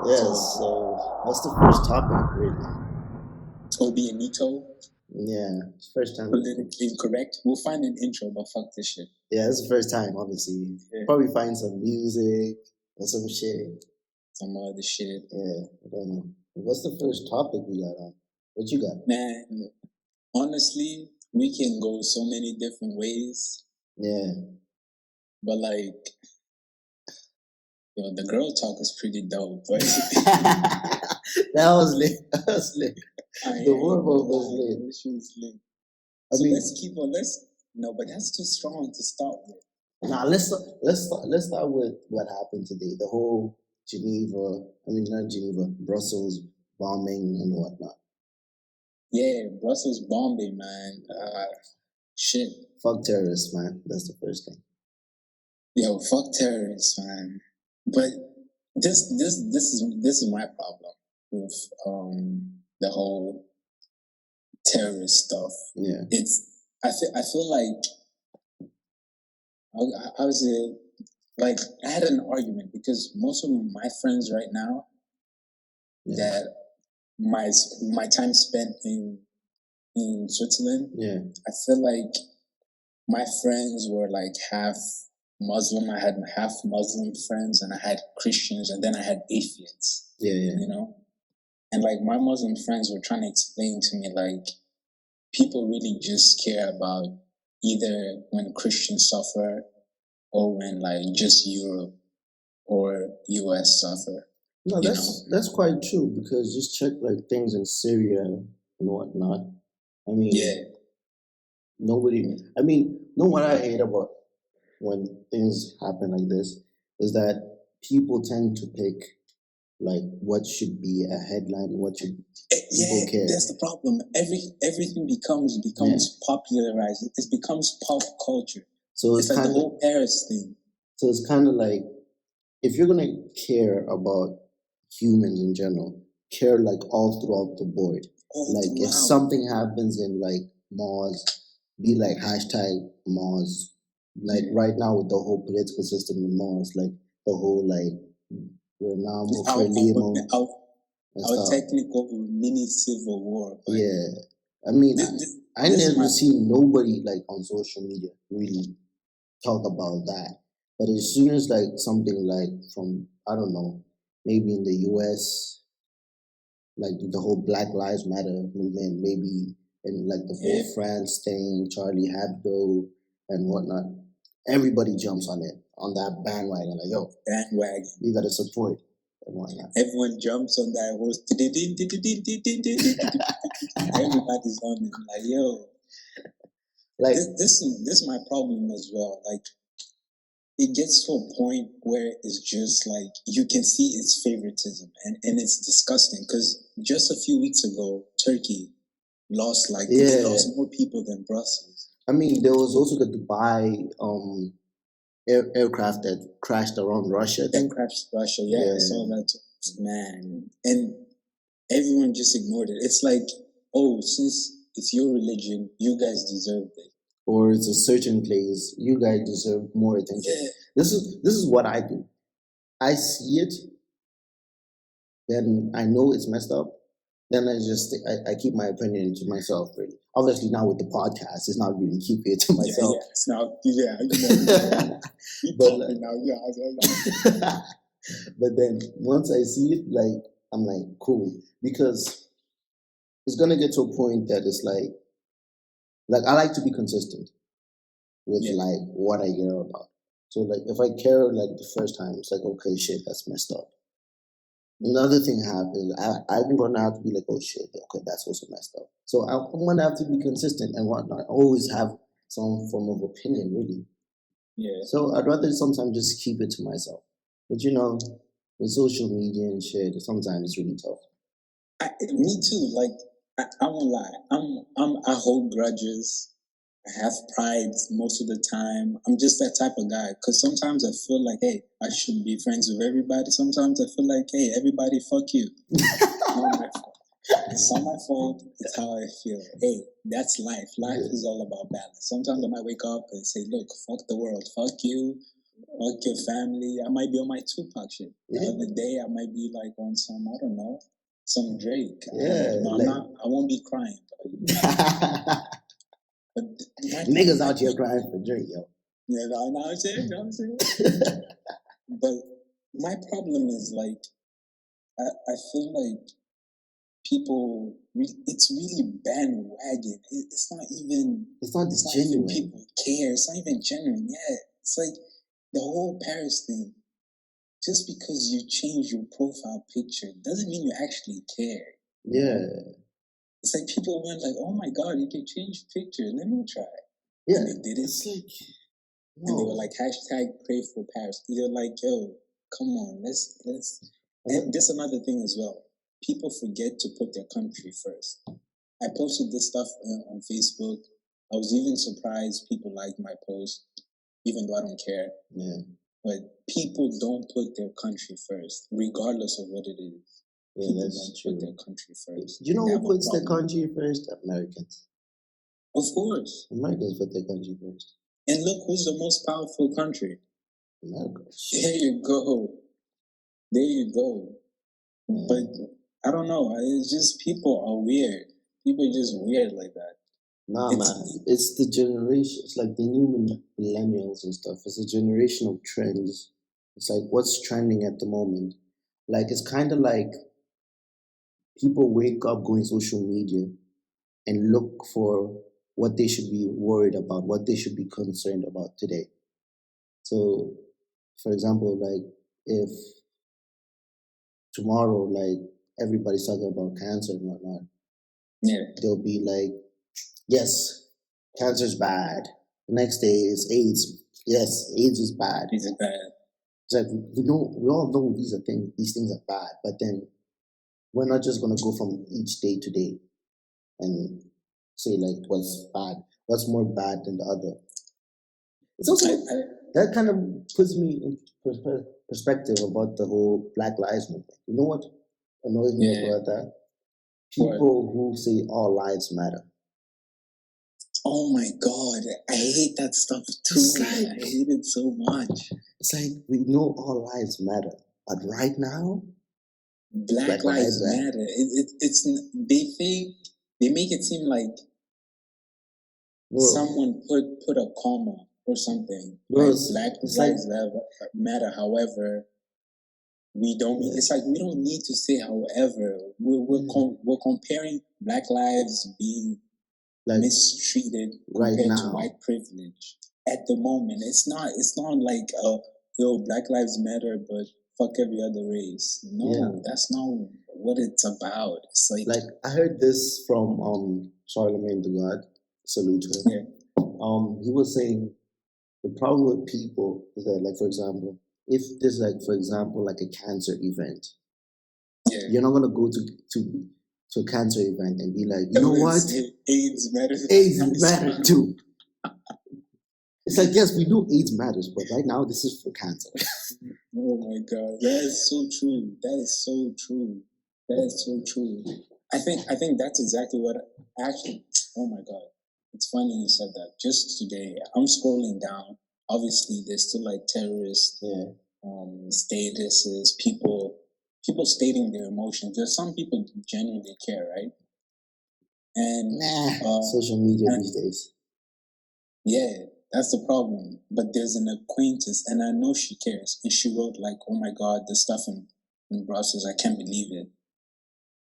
Yes, so what's the first topic, really? Obieeazii, Yeah, it's first time. politically incorrect. We'll find an intro, but fuck this shit. Yeah, it's the first time, obviously. Yeah. Probably find some music or some shit. Some other shit. Yeah, I don't know. What's the first topic we got on? What you got? Man, honestly, we can go so many different ways, Yeah. but like, the girl talk is pretty dope. But That was lit. That was lit. The word was lit. She was lit. I So mean, let's keep on. No, but that's too strong to start with. Nah, let's start with what happened today. The whole not Geneva, Brussels bombing and whatnot. Yeah, Brussels bombing, man. Shit. Fuck terrorists, man. That's the first thing. Yo, fuck terrorists, man. But this is my problem with the whole terrorist stuff. Yeah. I feel like I was like I had an argument because most of my friends right now that my time spent in Switzerland, I feel like my friends were like half Muslim. I had half Muslim friends, and I had Christians, and then I had atheists. You know, and like my Muslim friends were trying to explain to me like people really just care about either when Christians suffer or when like just Europe or US suffer. No, that's quite true because just check like things in Syria and whatnot. I mean, what I hate about when things happen like this is that people tend to pick like what should be a headline, what should people care. That's the problem. Everything becomes popularized. It becomes pop culture. So it's like the whole Paris thing. So it's kind of like if you're gonna care about humans in general, care like all throughout the board. If something happens in like malls, be like hashtag malls. Like right now with the whole political system in malls, like the whole like we're now our technical mini civil war. Yeah. I mean, I never seen nobody like on social media really talk about that. But as soon as like something like from I don't know, maybe in the US, like the whole Black Lives Matter movement, maybe in like the whole France thing, Charlie Hebdo and whatnot, everybody jumps on it, on that bandwagon. Like, yo, we gotta support and whatnot. Everyone jumps on that horse. Everybody's on it. Like, yo. Like this is my problem as well. Like it gets to a point where it's just like you can see its favoritism and it's disgusting because just a few weeks ago Turkey lost they lost more people than Brussels. I mean, there was also the Dubai aircraft that crashed around Russia. That crashed Russia, I saw that, man. And everyone just ignored it. It's like, oh, since it's your religion, you guys deserve it. Or it's a certain place, you guys deserve more attention. Yeah. This is what I do. I see it, then I know it's messed up. Then I keep my opinion to myself. Really, obviously now with the podcast, it's not really keeping it to myself. It's not. But then once I see it, like I'm like cool because it's gonna get to a point that it's like I like to be consistent with like what I care about. So like if I care like the first time, it's like okay, shit, that's messed up. Another thing happens, I'm gonna have to be like, oh shit, okay, that's also messed up. So I'm gonna have to be consistent and whatnot. Always have some form of opinion, really. Yeah. So I'd rather sometimes just keep it to myself. But with social media and shit, sometimes it's really tough. Me too. Like I won't lie. I hold grudges. I have pride most of the time. I'm just that type of guy. Because sometimes I feel like, hey, I should be friends with everybody. Sometimes I feel like, hey, everybody, fuck you. It's not my fault. It's how I feel. Hey, that's life. Life is all about balance. Sometimes I might wake up and say, look, fuck the world. Fuck you. Fuck your family. I might be on my Tupac shit. The Yeah. other day, I might be like on some, I don't know, some Drake. Yeah, No, like- I'm not. I won't be crying. But Niggas out here crying for Drake, yo. Yeah, no, I'm saying. But my problem is like, I feel like people, it's really bandwagon. It's not even. It's not It's not genuine. even people care. It's not even genuine. Yeah, it's like the whole Paris thing. Just because you change your profile picture doesn't mean you actually care. Yeah. It's like people went like, "Oh my god, you can change picture. Let me try." Yeah. And they did it. It's like, And they were like, hashtag pray for Paris. You're like, yo, come on, let's. And this another thing as well. People forget to put their country first. I posted this stuff on Facebook. I was even surprised people liked my post, even though I don't care. Yeah. But people don't put their country first, regardless of what it is. Yeah, People that's don't true. put their country first. You know They who have a puts their problem. country first? Americans. Of course. Americans put their country first. And look who's the most powerful country. America. There you go. There you go. Yeah. But I don't know. It's just people are weird. People are just weird like that. Nah, man. It's the generation. It's like the new millennials and stuff. It's a generation of trends. It's like what's trending at the moment. Like it's kind of like people wake up, go in social media, and look for what they should be worried about, what they should be concerned about today. So, for example, like if tomorrow, like everybody's talking about cancer and whatnot, Yeah. they'll be like, yes, cancer's bad. The next day is AIDS. Yes, AIDS is bad. These are bad. It's like we all know these things are bad, but then we're not just gonna go from each day to day and say like what's bad, what's more bad than the other. It's also that kind of puts me in perspective about the whole Black Lives Movement. You know what annoys me about that? People who say all lives matter. Oh my god, I hate that stuff too. I hate it so much. It's like we know all lives matter, but right now, Black Lives Matter. It's they think they make it seem like someone put a comma or something. Like Black Lives Matter. However, we don't. It's like we don't need to say however. We're comparing Black lives being like mistreated compared to white privilege at the moment. It's not like Black Lives Matter, but fuck every other race. No, that's not what it's about. It's like I heard this from Charlemagne the God. Salute to him. Yeah. He was saying the problem with people is that, like, for example, if there's for example, like a cancer event, you're not gonna go to a cancer event and be like, you know what? AIDS matters. AIDS matters too. It's like, yes, we know AIDS matters, but right now this is for cancer. Oh my god, that is so true. That is so true. That is so true. I think that's exactly what actually. Oh my god, it's funny you said that. Just today, I'm scrolling down. Obviously, there's still like terrorist statuses, people stating their emotions. There's some people genuinely care, right? And social media these days. Yeah, that's the problem. But there's an acquaintance, and I know she cares. And she wrote like, "Oh my god, the stuff in Brussels, I can't believe it."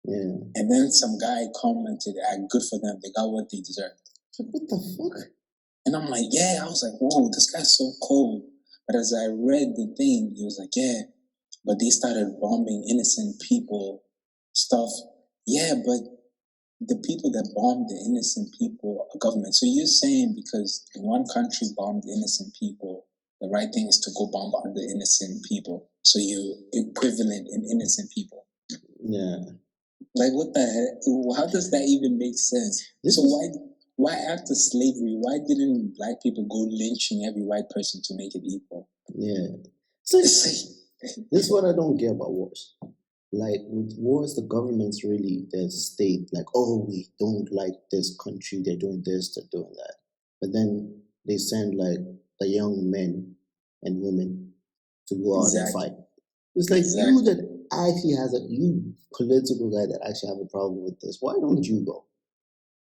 Yeah. And then some guy commented, "Good for them. They got what they deserved." Like, what the fuck? And I'm like, yeah. I was like, whoa, this guy's so cold. But as I read the thing, he was like, yeah, but they started bombing innocent people, stuff. Yeah, but the people that bombed the innocent people are government. So you're saying because one country bombed innocent people, the right thing is to go bomb other innocent people. So you're equivalent in innocent people. Yeah. Like what the heck? How does that even make sense? So why after slavery, why didn't black people go lynching every white person to make it equal? Yeah. This is what I don't get about wars. Like with wars, the government's really the state. Like, oh, we don't like this country. They're doing this. They're doing that. But then they send like the young men and women to go out and Exactly. fight. It's like Exactly. you that actually you political guy that actually have a problem with this. Why don't you go?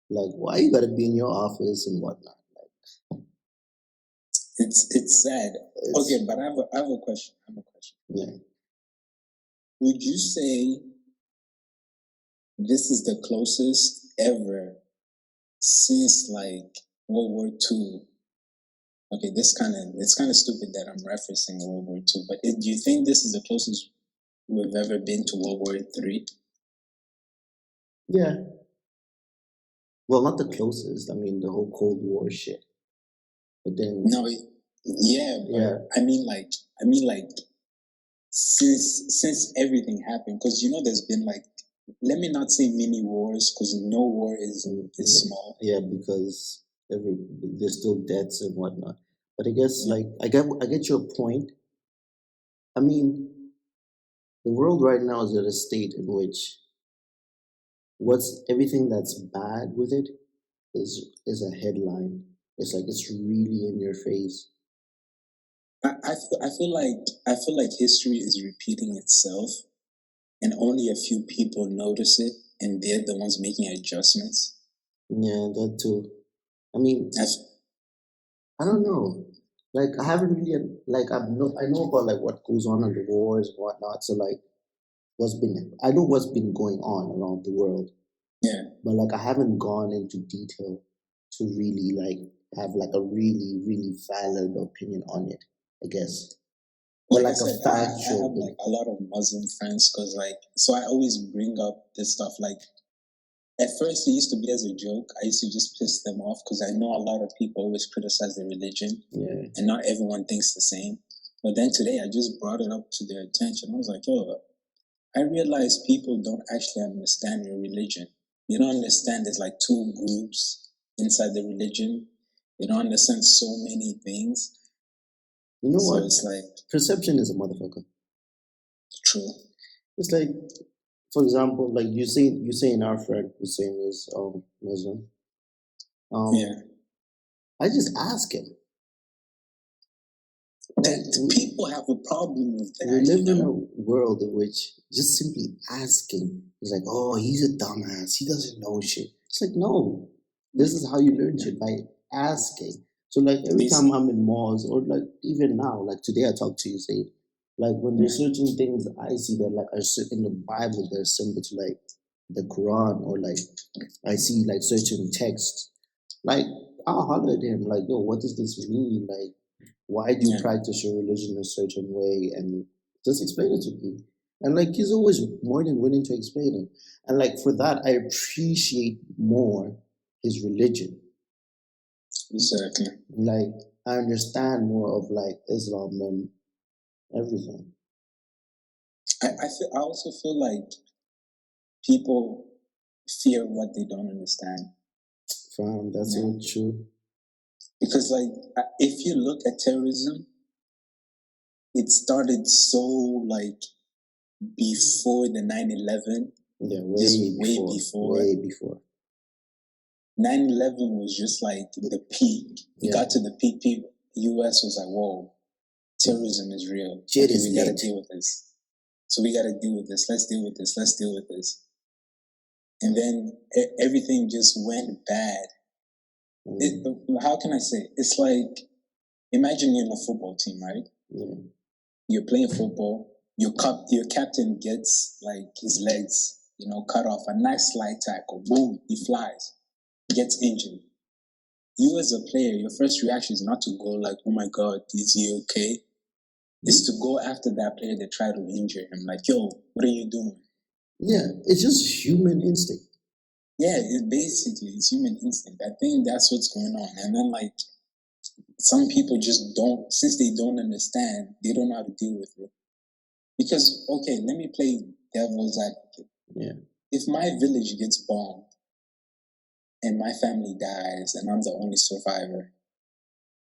Like, why you gotta be in your office and whatnot? Like, It's sad. Okay, but I have a question. Yeah. Would you say this is the closest ever since like World War II? Okay, it's kind of stupid that I'm referencing World War II, but do you think this is the closest we've ever been to World War III? Yeah. Well, not the closest. I mean, the whole Cold War shit. But then, no, I mean like since everything happened, because there's been like, let me not say mini wars, because no war is small. Yeah, because there's still deaths and whatnot. But I guess like I get your point. I mean, the world right now is at a state in which everything that's bad with it is a headline. It's like it's really in your face. I feel like history is repeating itself, and only a few people notice it, and they're the ones making adjustments. Yeah, that too. I mean, I don't know. Like I haven't really like I know about like what goes on in the wars and whatnot. So like I know what's been going on around the world. Yeah. But like I haven't gone into detail to really like have like a really, really valid opinion on it, I guess. Or like I a factual. I have like a lot of Muslim friends, because so I always bring up this stuff. Like at first it used to be as a joke. I used to just piss them off, because I know a lot of people always criticize their religion, and not everyone thinks the same. But then today I just brought it up to their attention. I was like, yo, I realize people don't actually understand your religion. They don't understand there's like two groups inside the religion. They don't understand so many things. You know what? It's like perception is a motherfucker. True. It's like, for example, like you say in our friend Hussein is Muslim. Yeah. I just ask him. People have a problem with that. We live in a world in which just simply asking is like, oh, he's a dumbass. He doesn't know shit. It's like, no, this is how you learn shit, by asking. So like every time I'm in malls, or like even now, like today I talked to you, say, like when there's certain things I see that like are in the Bible, they're similar to like the Quran, or like I see like certain texts, like I'll holler at him like, yo, what does this mean? Like, why do you practice your religion a certain way? And just explain it to me. And like he's always more than willing to explain it. And like for that, I appreciate more his religion. Exactly. Like I understand more of like Islam and everything. I also feel like people fear what they don't understand. Fam, that's so true. Because like if you look at terrorism, it started so like before the 9/11. Yeah, way before. 9/11 was just like the peak. It got to the peak. People, U.S. was like, "Whoa, terrorism is real. We got to deal with this. So we got to deal with this. Let's deal with this. Let's deal with this." And then everything just went bad. How can I say? It's like, imagine you're in a football team, right? Yeah. You're playing football. Your captain gets like his legs, cut off. A nice slide tackle. Boom, he flies. Gets injured. You as a player, your first reaction is not to go like, "Oh my God, is he okay?" It's to go after that player that tried to injure him. Like, yo, what are you doing? Yeah, it's just human instinct. Yeah, it's human instinct. I think that's what's going on. And then like some people just don't, since they don't understand, they don't know how to deal with it. Because okay, let me play devil's advocate. Yeah. If my village gets bombed and my family dies and I'm the only survivor,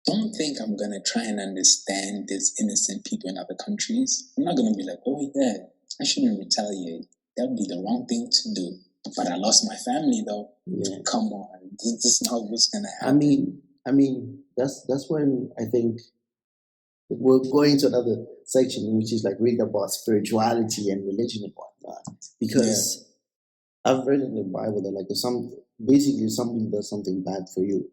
don't think I'm gonna try and understand these innocent people in other countries. I'm not gonna be like, oh yeah, I shouldn't retaliate. That'd be the wrong thing to do. But I lost my family though. Yeah. Come on, this is not what's gonna happen. I mean, that's when I think we're going to another section, which is like reading about spirituality and religion and whatnot. Because I've read in the Bible that like if basically somebody does something bad for you,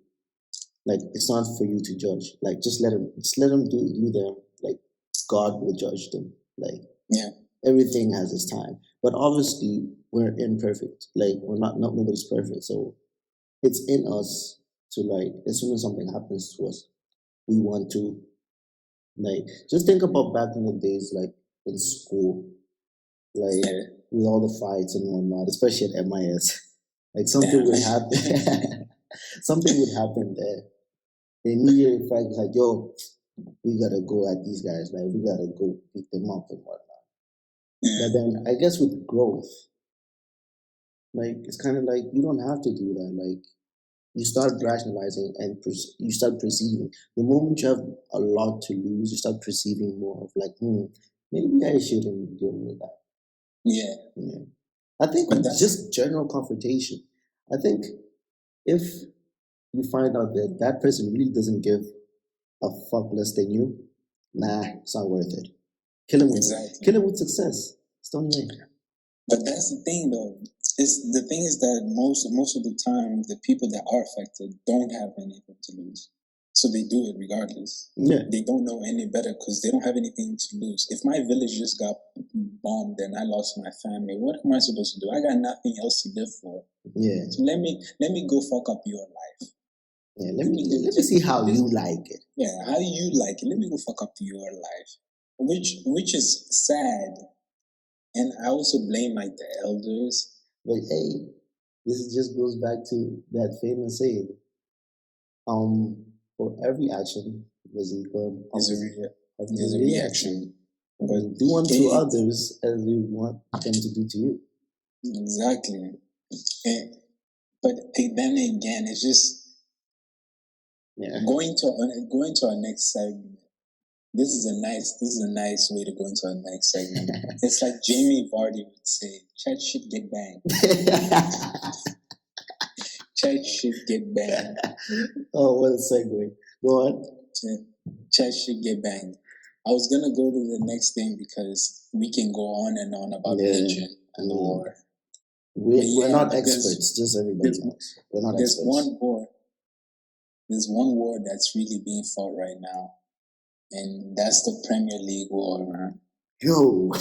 like it's not for you to judge. Like just let them do them. Like God will judge them. Like everything has its time. But obviously we're imperfect. Like we're not nobody's perfect. So it's in us to like as soon as something happens to us, we want to like just think about back in the days like in school, like with all the fights and whatnot, especially at MIS. Like something would happen something would happen there. The immediate effect was like, yo, we gotta go at these guys, like we gotta go beat them up and whatnot. But then I guess with growth, like it's kind of like you don't have to do that. Like you start rationalizing and you start perceiving. The moment you have a lot to lose, you start perceiving more of like, maybe I shouldn't deal with that. Yeah. I think it's just general confrontation. I think if you find out that that person really doesn't give a fuck less than you, nah, it's not worth it. Kill him with success. It's the only way. But that's the thing, though. The thing is that most of the time, the people that are affected don't have anything to lose, so they do it regardless. Yeah. They don't know any better because they don't have anything to lose. If my village just got bombed and I lost my family, what am I supposed to do? I got nothing else to live for. Yeah. So let me go fuck up your life. Yeah. Let me see how you like it. Yeah, how you like it. Let me go fuck up your life, which is sad. And I also blame like the elders. But hey, this just goes back to that famous saying. For every action there's a reaction. But do unto others as you want them to do to you. Exactly. But then again, it's just going to our next segment. This is a nice way to go into our next segment. It's like Jamie Vardy would say, "Chat shit get banged." Chat shit get banged. Oh, what a segue! Go on. Chat shit get banged. I was gonna go to the next thing because we can go on and on about religion and the war. We're not experts, just everybody else. We're not experts. There's one war that's really being fought right now. And that's the Premier League war, man. Yo.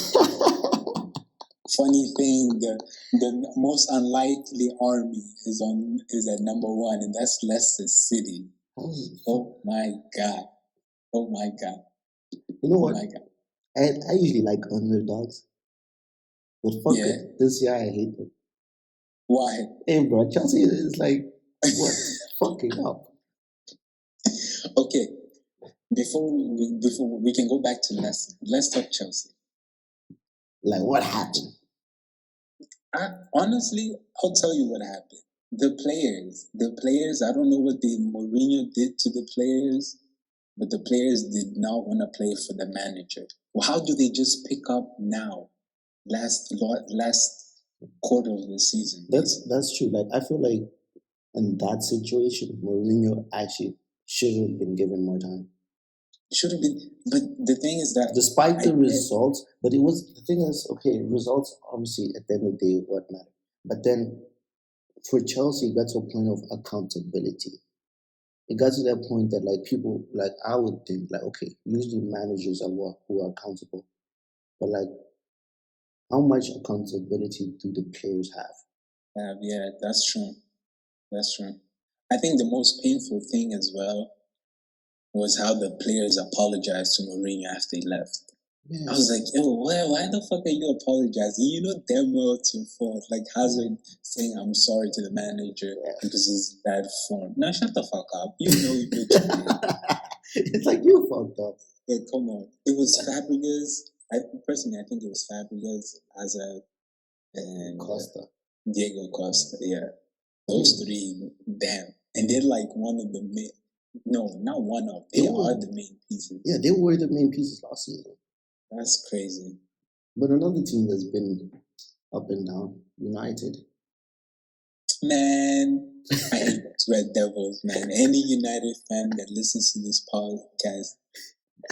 Funny thing, the most unlikely army is at number 1, and that's Leicester City. Oh my god. Oh my god. You know what? I usually like underdogs. But fuck it. This year I hate them. Why? Hey bro, Chelsea is like what? Fucking up. Okay. Before we can go back to Leicester, let's talk Chelsea. Like what happened? Honestly, I'll tell you what happened. The players. I don't know what Mourinho did to the players, but the players did not want to play for the manager. Well, how do they just pick up now? Last quarter of the season. That's true. Like I feel like in that situation, Mourinho actually should have been given more time. Should have been, but the thing is that despite the results, but the thing is, okay, results obviously at the end of the day what matter. But then for Chelsea, it got to a point of accountability. It got to that point that like people, like I would think, like okay, usually managers are who are accountable, but like how much accountability do the players have? Yeah, that's true. That's true. I think the most painful thing as well was how the players apologized to Mourinho after he left. Yeah. I was like, yo, why the fuck are you apologizing? You know damn well it's your fault. Like Hazard saying I'm sorry to the manager because he's bad form. Now shut the fuck up. You know you did. It's like you fucked up. Yeah, come on. It was Fabregas. Personally, I think it was Fabregas, Hazard, and Costa. Diego Costa. Yeah, those three. Damn, and they're like one of the main. No, not one of. They are the main pieces. Yeah, they were the main pieces last season. That's crazy. But another team that's been up and down, United. Man, I hate those Red Devils, man. Any United fan that listens to this podcast,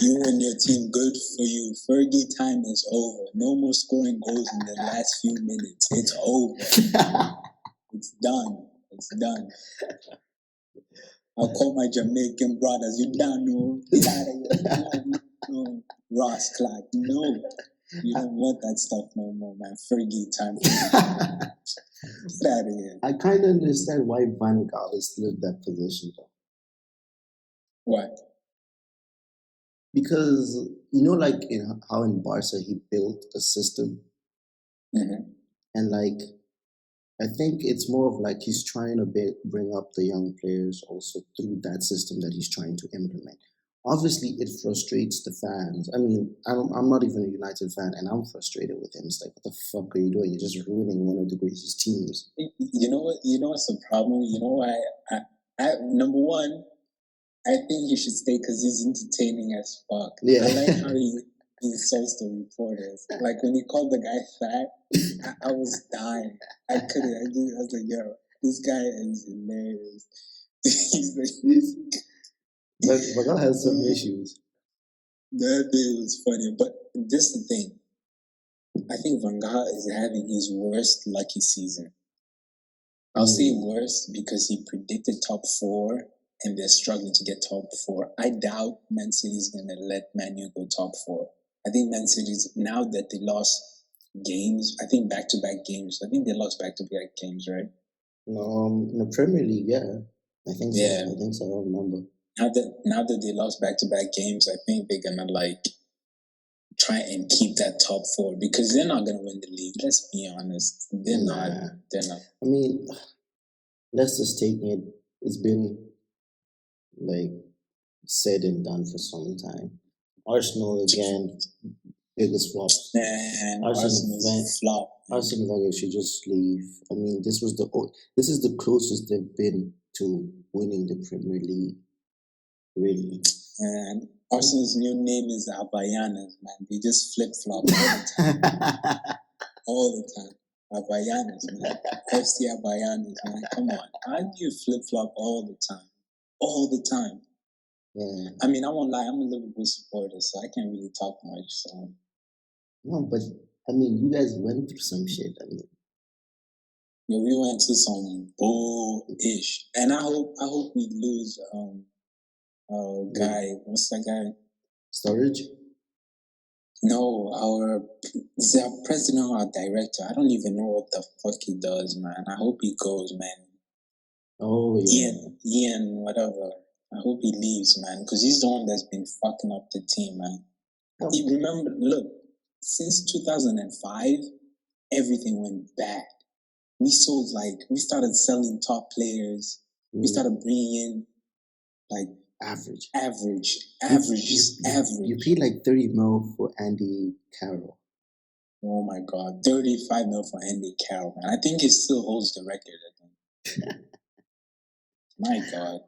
You and your team, good for you. Fergie time is over. No more scoring goals in the last few minutes. It's over. It's done. It's done. I'll call my Jamaican brothers. You don't know. Get out of here. No. Ross Clark. No. You don't want that stuff no more, man. Fergie time. Get out of here. I kind of understand why Van Gaal is still in that position, though. Why? Because, like how in Barca he built a system. Mm-hmm. And, like, I think it's more of like he's trying to bring up the young players also through that system that he's trying to implement. Obviously, it frustrates the fans. I mean, I'm not even a United fan, and I'm frustrated with him. It's like, what the fuck are you doing? You're just ruining one of the greatest teams. You know what? You know what's the problem? You know why? Number one, I think he should stay because he's entertaining as fuck. Yeah. I like how he insults the reporters. Like when he called the guy fat, I was dying. I couldn't. I was like, yo, this guy is hilarious. He's like, but Van Gaal has some issues. That thing was funny. But this is the thing. I think Van Gaal is having his worst lucky season. I'll say worse because he predicted top 4 and they're struggling to get top 4. I doubt Man City's going to let Man U go top 4. I think Man City's, now that they lost games, I think back-to-back games. I think they lost back-to-back games, right? No, in the Premier League, yeah. I think so. Yeah. I think so. I don't remember. Now that they lost back-to-back games, I think they're going to, try and keep that top 4 because they're not going to win the league. Let's be honest. They're not. I mean, let's just take it. It's been said and done for some time. Arsenal again, biggest flop. Man, Arsenal's flop. Arsene Wenger should just leave. I mean, this is the closest they've been to winning the Premier League. Really. And Arsenal's new name is the Obieeazii, man. They just flip flop all the time. All the time. Obieeazii, man. FC Obieeazii, man. Come on. How do you flip flop all the time? All the time. Yeah. I mean, I won't lie. I'm a Liverpool supporter, so I can't really talk much. So. No, but I mean, you guys went through some shit. I mean, yeah, we went to some bull-ish, and I hope we lose. Guy, what's that guy? Storage? No, is our president or our director? I don't even know what the fuck he does, man. I hope he goes, man. Oh yeah, Ian, whatever. I hope he leaves, man, because he's the one that's been fucking up the team, man. Oh. Remember, look, since 2005, everything went bad. We started selling top players. We started bringing in average. You paid like 30 mil for Andy Carroll. Oh my God, 35 mil for Andy Carroll, man. I think he still holds the record, I think. My God.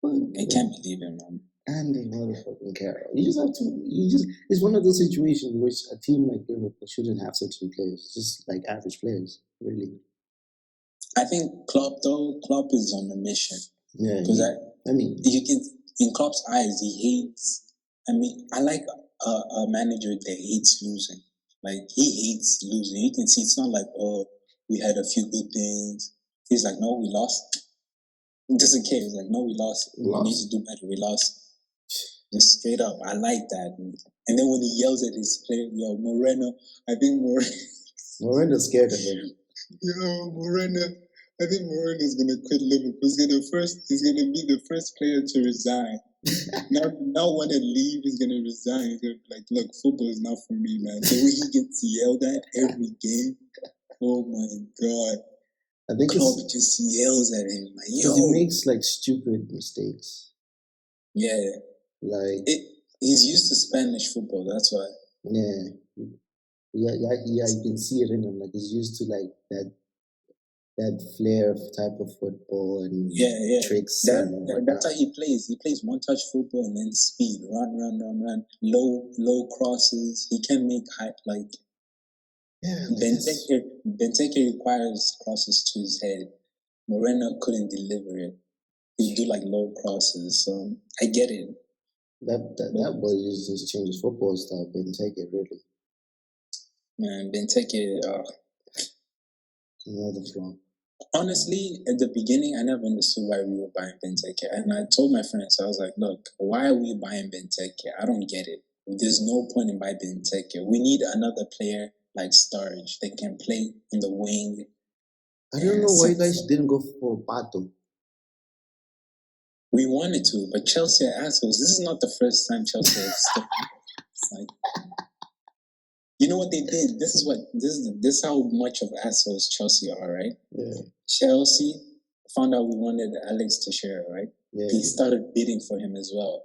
I can't believe it, man. Andy motherfucking Carroll. It's one of those situations which a team like Liverpool shouldn't have such players, just like average players, really. I think Klopp is on a mission. Yeah. Because you can, in Klopp's eyes, he hates. I mean, I like a manager that hates losing. Like, he hates losing. You can see it's not like, oh, we had a few good things. He's like, no, we lost. He doesn't care. He's like, no, we lost. We need to do better. We lost. Just straight up. I like that. And then when he yells at his player, yo, Moreno, I think Moreno's scared of him. Yo, Moreno. I think Moreno's gonna quit Liverpool. He's gonna be the first player to resign. Not want to leave. He's gonna resign. He's gonna be like, look, football is not for me, man. The way he gets yelled at every game. Oh my God. I think Klopp just yells at him. Like, yo. He makes stupid mistakes. Yeah. He's used to Spanish football. That's why. Yeah. You can see it in him. He's used to that flair type of football and tricks. That's how he plays. He plays one-touch football and then speed, run, low crosses. He can make high Benteke requires crosses to his head. Moreno couldn't deliver it. He'd do low crosses. So I get it. That boy just changes football style. Benteke really. Man, Benteke, Another flop. honestly, at the beginning, I never understood why we were buying Benteke. And I told my friends, I was like, look, why are we buying Benteke? I don't get it. There's no point in buying Benteke. We need another player like Sturridge that can play in the wing. I don't know why you guys didn't go for Pato. We wanted to, but Chelsea are assholes. This is not the first time Chelsea have stepped. Like, you know what they did? This is how much of assholes Chelsea are, right? Yeah. Chelsea found out we wanted Alex Teixeira, right? Yeah. He started bidding for him as well.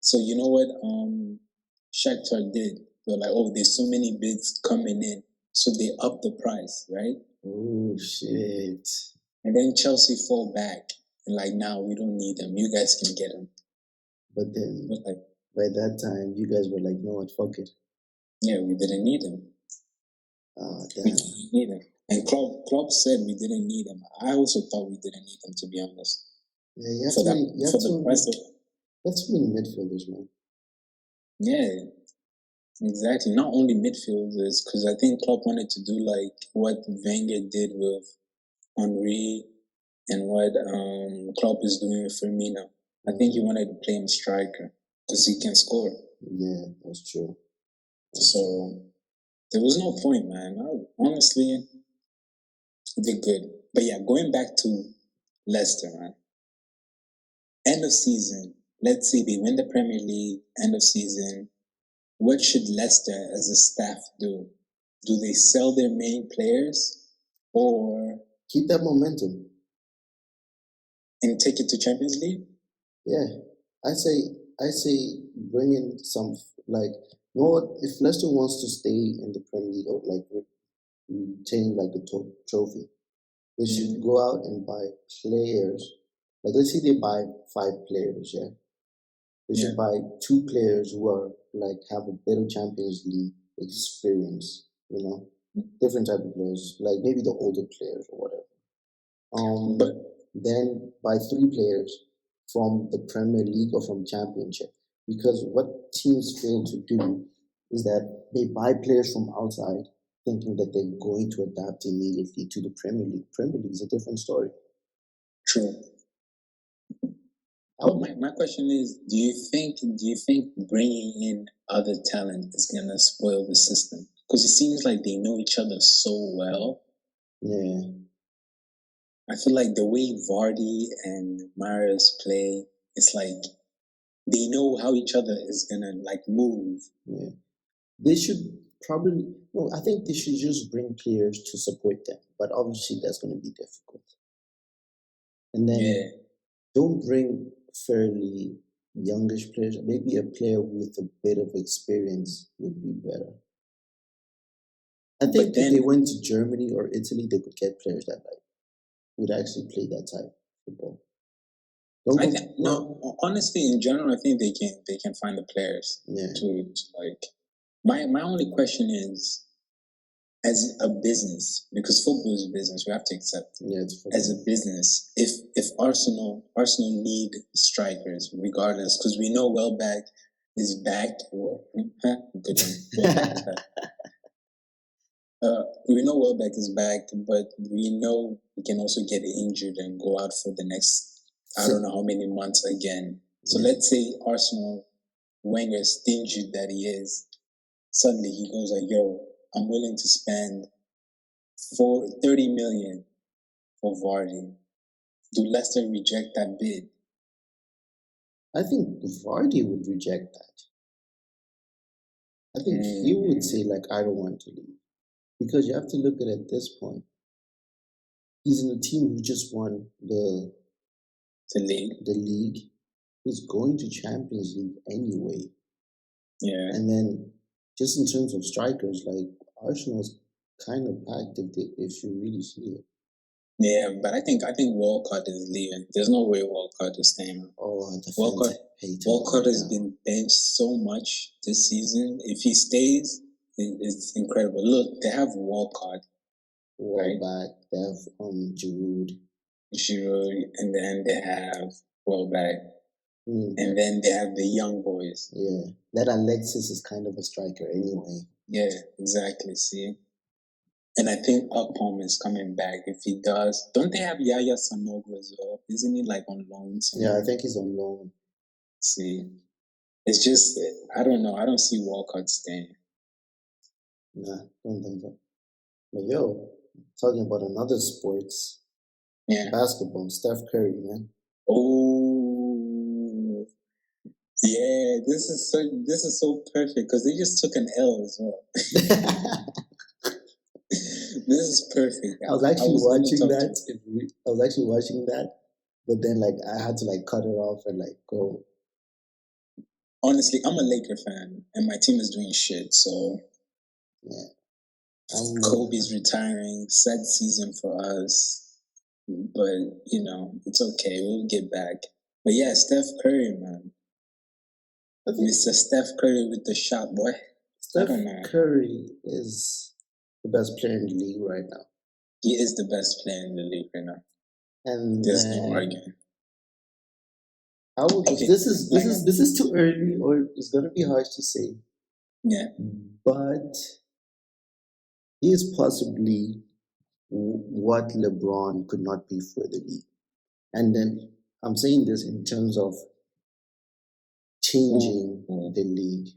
So you know what Shakhtar did? They're like, oh, there's so many bids coming in, so they upped the price, right? Oh shit! And then Chelsea fall back and like, now we don't need him. You guys can get him. But then, like, by that time, you guys were like, no, what, fuck it. Yeah, we didn't need him. Damn. We didn't need him. And Klopp said we didn't need him. I also thought we didn't need him, to be honest. Yeah, you have too many midfielders, man. Yeah, exactly. Not only midfielders, because I think Klopp wanted to do like what Wenger did with Henry and what Klopp is doing with Firmino. I think he wanted to play him striker because he can score. Yeah, that's true. So there was no point, man. Honestly, they're good. But yeah, going back to Leicester, man. End of season, let's say they win the Premier League, end of season, what should Leicester as a staff do? Do they sell their main players or keep that momentum and take it to Champions League? Yeah, I say bring in some, like, you know what, if Leicester wants to stay in the Premier League or like retain like the trophy, they should go out and buy players. Like, let's say they buy 5 players, yeah. They should buy 2 players who are like have a bit of Champions League experience, you know, different type of players, like maybe the older players or whatever. But then buy 3 players from the Premier League or from Championship, because what teams fail to do is that they buy players from outside thinking that they're going to adapt immediately to the Premier League. Premier League is a different story. True. But my question is, do you think bringing in other talent is gonna spoil the system? Because it seems like they know each other so well. Yeah. I feel like the way Vardy and Mahrez play, it's like they know how each other is gonna like move. Yeah. They should probably I think they should just bring players to support them, but obviously that's going to be difficult. And then don't bring fairly youngish players. Maybe a player with a bit of experience would be better. I think if they went to Germany or Italy, they could get players that like would actually play that type of football. Honestly, in general, I think they can find the players to like. My only question is, as a business, because football is a business, we have to accept. Yeah, it's as a business, if Arsenal need strikers regardless, because we know Welbeck is back. Good one. We know Welbeck is back, but we know he can also get injured and go out for the next, I don't know how many months again. So let's say Arsenal, Wenger, stingy that he is, suddenly he goes like, yo, I'm willing to spend 30 million for Vardy. Do Leicester reject that bid? I think Vardy would reject that. I think he would say, like, I don't want to leave. Because you have to look at it at this point. He's in a team who just won the league. He's going to Champions League anyway. Yeah. And then just in terms of strikers, like, Arsenal's kind of packed if you really see it. Yeah, but I think Walcott is leaving. There's no way Walcott is staying. Oh, Walcott has been benched so much this season. If he stays, it's incredible. Look, they have Walcott, Welbeck, they have Giroud, and then they have Welbeck. And then they have the young boys. Yeah, that Alexis is kind of a striker anyway. Yeah, exactly. See, and I think Akpom is coming back. If he does, don't they have Yaya Sanogo as well? Isn't he like on loan somewhere? Yeah, I think he's on loan. See, it's just I don't know. I don't see Walcott staying. Nah, don't think so. But yo, talking about another sports. Yeah. Basketball, Steph Curry, man. Oh, yeah. This is so perfect because they just took an L as well. This is perfect. I was actually watching that, but then like I had to like cut it off and like go. Honestly, I'm a Laker fan, and my team is doing shit. So yeah, Kobe's retiring. Sad season for us, but you know it's okay. We'll get back. But yeah, Steph Curry, man. Mr. Steph Curry with the shot, boy. Steph Curry is the best player in the league right now. He is the best player in the league right now. And there's no argument. This is too early, or it's gonna be hard to say. Yeah. But he is possibly what LeBron could not be for the league. And then I'm saying this in terms of changing the league.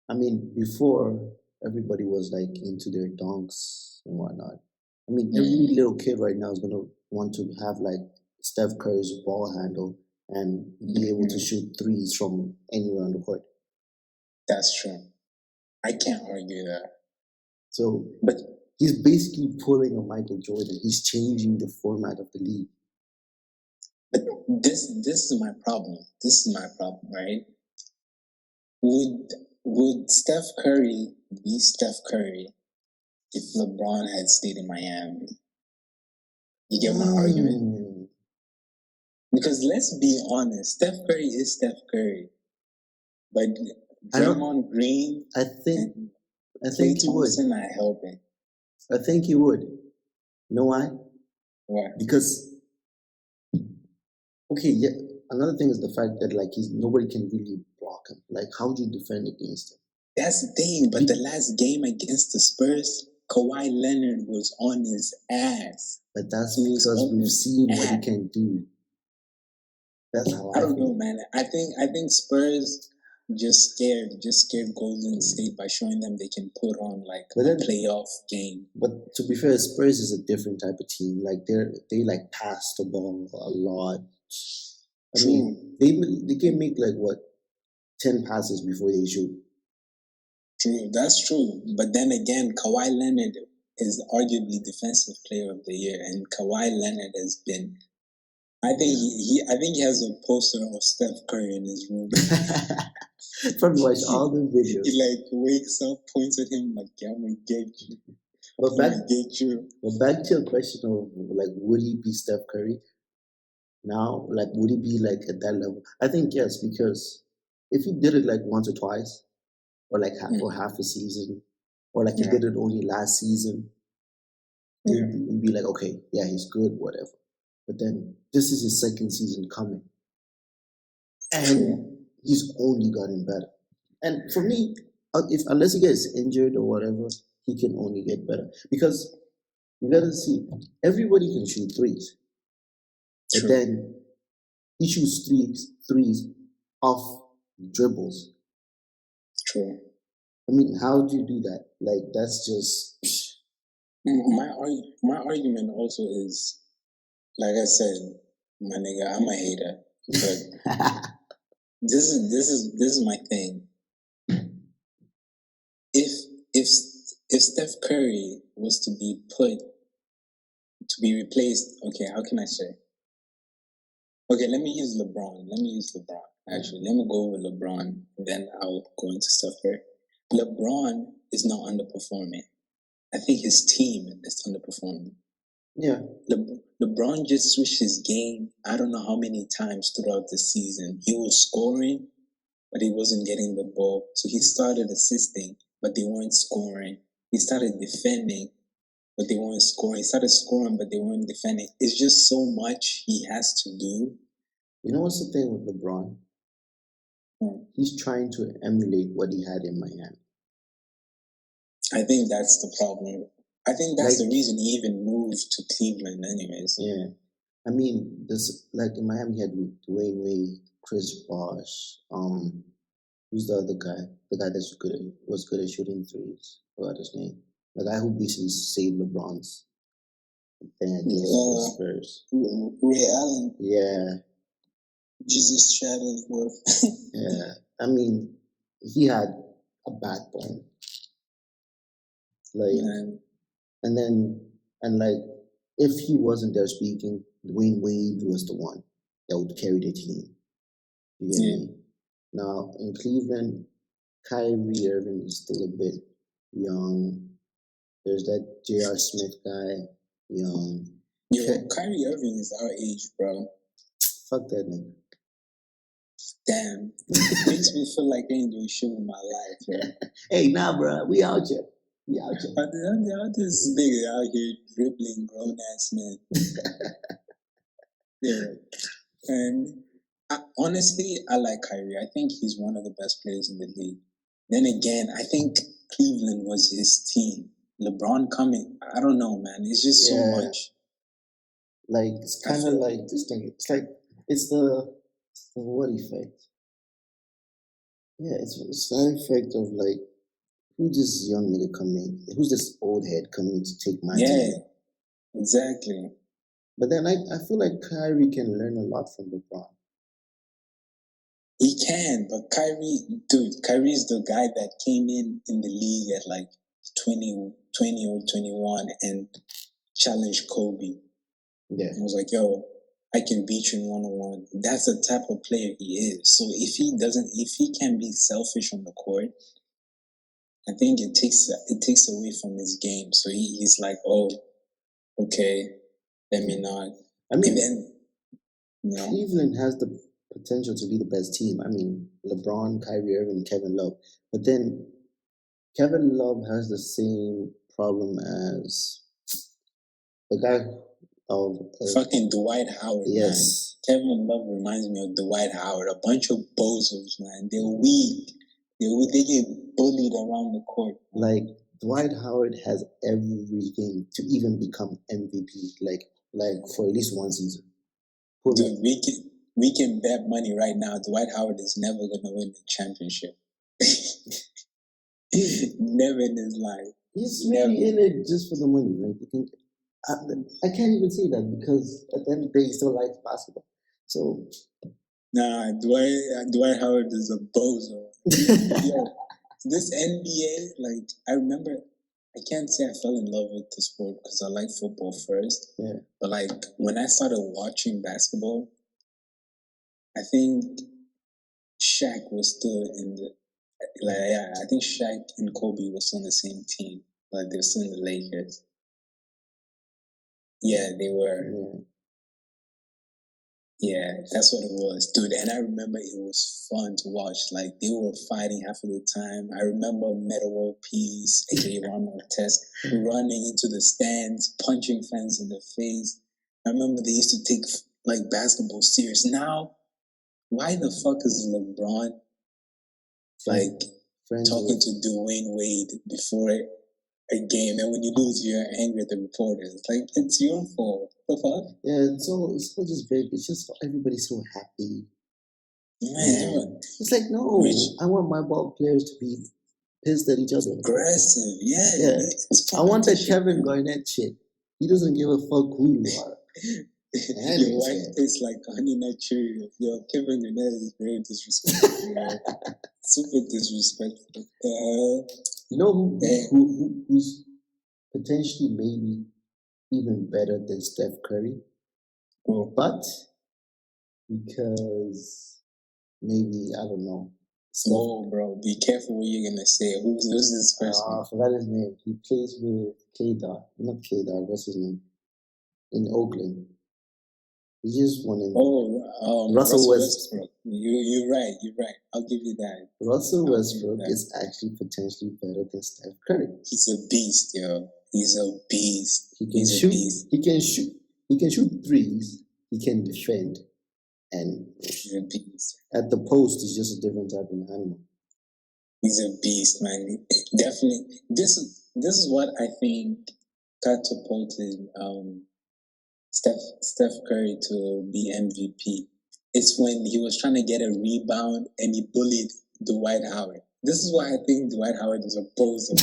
I mean, before everybody was like into their dunks and whatnot. I mean, every little kid right now is gonna want to have like Steph Curry's ball handle and be able to shoot threes from anywhere on the court. That's true. I can't argue that. So, but he's basically pulling a Michael Jordan. He's changing the format of the league. But this is my problem. This is my problem, right? Would Steph Curry be Steph Curry if LeBron had stayed in Miami? You get my argument? Because let's be honest, Steph Curry is Steph Curry. But Draymond Green I think he Thompson are helping. I think he would. You know why? Why? Because yeah, another thing is the fact that like nobody can really block him. Like, how do you defend against him? That's the thing. But the last game against the Spurs, Kawhi Leonard was on his ass. But that's because we've seen what he can do. That's how I don't know, man. I think Spurs just scared Golden State by showing them they can put on like a playoff game. But to be fair, Spurs is a different type of team. Like they like pass the ball a lot. I mean, they can make like 10 passes before they shoot. True, that's true. But then again, Kawhi Leonard is arguably Defensive Player of the Year, and Kawhi Leonard has been. I think he has a poster of Steph Curry in his room. Probably watch all the videos. He like wakes up, points at him like, "I'm gonna get you." But back to your question of like, would he be Steph Curry? Now, like, would he be like at that level? I think yes, because if he did it like once or twice, or like half a season, or like he did it only last season, it'd be like, okay, yeah, he's good, whatever. But then this is his second season coming, and he's only gotten better. And for me, unless he gets injured or whatever, he can only get better, because you gotta see, everybody can shoot threes, but then he shoots threes off dribbles. True. I mean, how do you do that? Like, that's just. My argument also is, like I said, my nigga, I'm a hater, but this is my thing. If Steph Curry was to be replaced, okay, how can I say? Okay, let me use LeBron. Actually, let me go with LeBron, then I'll go into Steph Curry. LeBron is not underperforming. I think his team is underperforming. Yeah. LeBron just switched his game. I don't know how many times throughout the season. He was scoring, but he wasn't getting the ball. So he started assisting, but they weren't scoring. He started defending, but they weren't scoring. He started scoring, but they weren't defending. It's just so much he has to do You know what's the thing with LeBron? He's trying to emulate what he had in Miami. I think that's the problem. I think that's the reason he even moved to Cleveland, anyways. Yeah. I mean, this like in Miami, he had Dwayne Wade, Chris Bosh. Who's the other guy? The guy that's was good at shooting threes. What his name? The guy who basically saved LeBron's thing against the Spurs. Ray Allen. Yeah. Jesus Shadowworth. Yeah. I mean, he had a backbone. Like, and like, if he wasn't there speaking, Dwayne Wade was the one that would carry the team. You get me? Now in Cleveland, Kyrie Irving is still a bit young. There's that J.R. Smith guy, young. Yo, Kyrie Irving is our age, bro. Fuck that nigga. Damn. Makes me feel like I ain't doing shit with my life, yo. Hey, nah, bro. We out here. We out here. This nigga out here dribbling grown ass men. Yeah. And honestly, I like Kyrie. I think he's one of the best players in the league. Then again, I think Cleveland was his team. LeBron coming, I don't know, man. It's just so much. Like, it's kind of like this thing. It's like, it's the what effect? Yeah, it's the effect of like, who's this young nigga coming? Who's this old head coming to take my team? Exactly. But then I feel like Kyrie can learn a lot from LeBron. He can, but Kyrie's the guy that came in the league at like 20 or 21 and challenged Kobe. Yeah. And was like, yo, I can beat you in one-on-one. That's the type of player he is. So if he can be selfish on the court, I think it takes away from his game. So he's like, oh, okay, let me not. I mean, and then, Cleveland has the potential to be the best team. I mean, LeBron, Kyrie Irving, Kevin Love. But then Kevin Love has the same problem as the guy of fucking Dwight Howard. Yes. Man. Kevin Love reminds me of Dwight Howard. A bunch of bozos, man. They're weak. They get bullied around the court. Man. Like Dwight Howard has everything to even become MVP. Like for at least one season. Dude, we can bet money right now. Dwight Howard is never gonna win the championship. Never in his life. He's really in it just for the money. Like you think, I can't even say that because at the end of the day, he still likes basketball. So, nah, Dwight Howard is a bozo. Yo, this NBA, like I remember, I can't say I fell in love with the sport because I like football first. Yeah. But like when I started watching basketball, I think Shaq was still in the I think Shaq and Kobe were still on the same team. Like they were still in the Lakers. Yeah, they were. Yeah, that's what it was, dude. And I remember it was fun to watch. Like they were fighting half of the time. I remember Metal World Peace, aka Ron Artest, running into the stands, punching fans in the face. I remember they used to take like basketball serious. Now, why the fuck is LeBron like talking to Dwayne Wade before a game, and when you lose, you're angry at the reporters? It's like, it's your fault. The fuck? Yeah, it's all just big. It's just everybody's so happy. Man, it's like, no, I want my ball players to be pissed at each other. Aggressive, yeah. I want that Kevin Garnett shit. He doesn't give a fuck who you are. Your wife tastes like honey nut Cheerios. Yo, Kevin Garnett is very disrespectful. Super disrespectful. You know who's potentially maybe even better than Steph Curry? But because maybe, I don't know. Whoa, bro, be careful what you're gonna say. Who's this person? I forgot his name. He plays with K-Dot. Not K-Dot, what's his name? In Oakland. He just won in Russell Westbrook. You're right. I'll give you that. Russell Westbrook is actually potentially better than Steph Curry. He's a beast, yo. He's a beast. He can shoot. He can shoot threes. He can defend. and He's a beast. at the post, he's just a different type of animal. He's a beast, man. Definitely. This is what I think catapulted Steph Curry to be MVP. It's when he was trying to get a rebound and he bullied Dwight Howard. This is why I think Dwight Howard is a poser.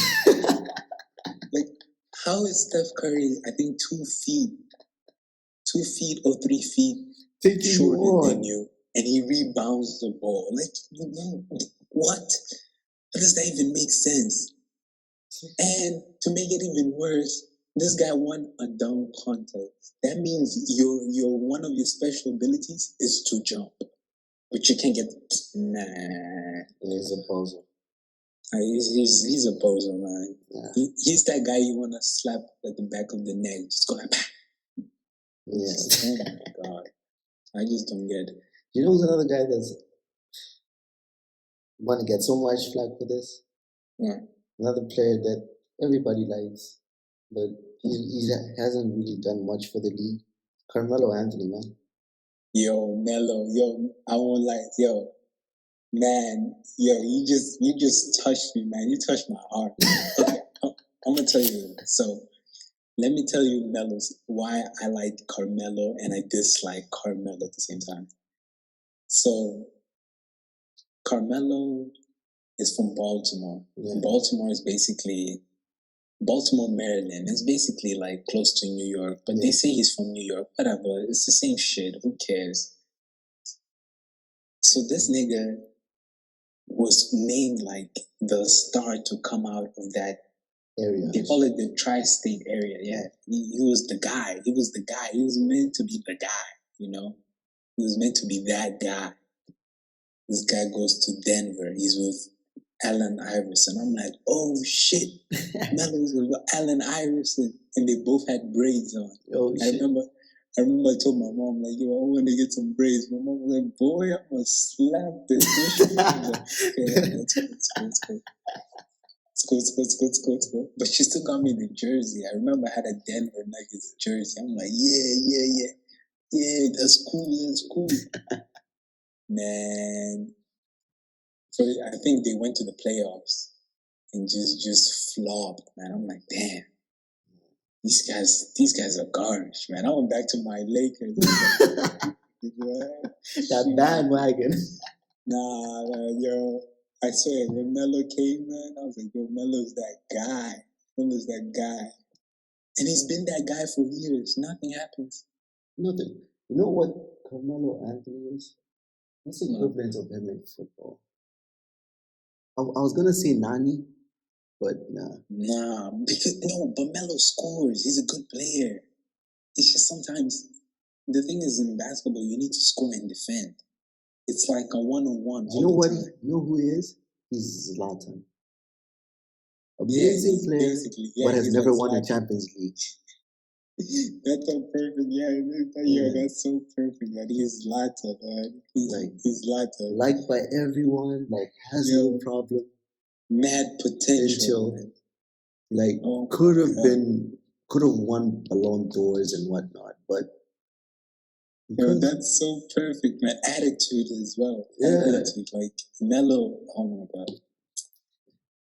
Like, how is Steph Curry, I think 2 feet or 3 feet shorter than you, and he rebounds the ball? Like, what? How does that even make sense? And to make it even worse, this guy won a dunk contest. That means your one of your special abilities is to jump, but you can't get. Nah, he's a poser. He's a poser, man. Yeah. He's that guy you want to slap at the back of the neck, just go like. Yeah. Oh my god, I just don't get it. You know who's another guy that's want to get so much flack for this? Yeah. Another player that everybody likes, but he hasn't really done much for the league. Carmelo Anthony, man. Yo, Melo, yo, I won't lie, yo, man, yo, you just touched me, man. You touched my heart. Okay, I'm gonna tell you. So, let me tell you, Melo's why I like Carmelo and I dislike Carmelo at the same time. So, Carmelo is from Baltimore. Yeah. Baltimore is basically Baltimore, Maryland. It's basically like close to New York, but they say he's from New York. Whatever, it's the same shit. Who cares? So this nigga was named like the star to come out of that area. They call it the tri-state area. Yeah, he was the guy. He was the guy. He was meant to be the guy. You know, he was meant to be that guy. This guy goes to Denver. He's with Allen Iverson. I'm like, oh shit, Melo's with Allen Iverson, and they both had braids on. Oh shit. I remember I told my mom, like, yo, I want to get some braids. My mom was like, boy, I'm going to slap this. Let's go. It's cool. But she still got me the jersey. I remember I had a Denver Nuggets jersey. I'm like, yeah, that's cool. Man. So I think they went to the playoffs and just flopped, man. I'm like, damn. These guys are garbage, man. I went back to my Lakers. That bandwagon. Nah, yo. I swear, when Melo came, man, I was like, yo, Melo's that guy. And he's been that guy for years. Nothing happens. Nothing. You know what Carmelo Anthony is? What's the equivalent of him in football? I was going to say Nani, but nah. Nah, but Melo scores. He's a good player. It's just sometimes, the thing is in basketball, you need to score and defend. It's like a one-on-one. You know what? You know who he is? He's Zlatan. Amazing player, but has never won a Champions League. That's so perfect. Yeah, that's so perfect. Man. He's Zlatan, man. He's Zlatan. Liked by everyone. Like has no problem. Mad potential. Like could have won Ballon d'Ors and whatnot, but. Yo, that's so perfect, man. Attitude as well. Yeah. Attitude, like Melo. Oh my god.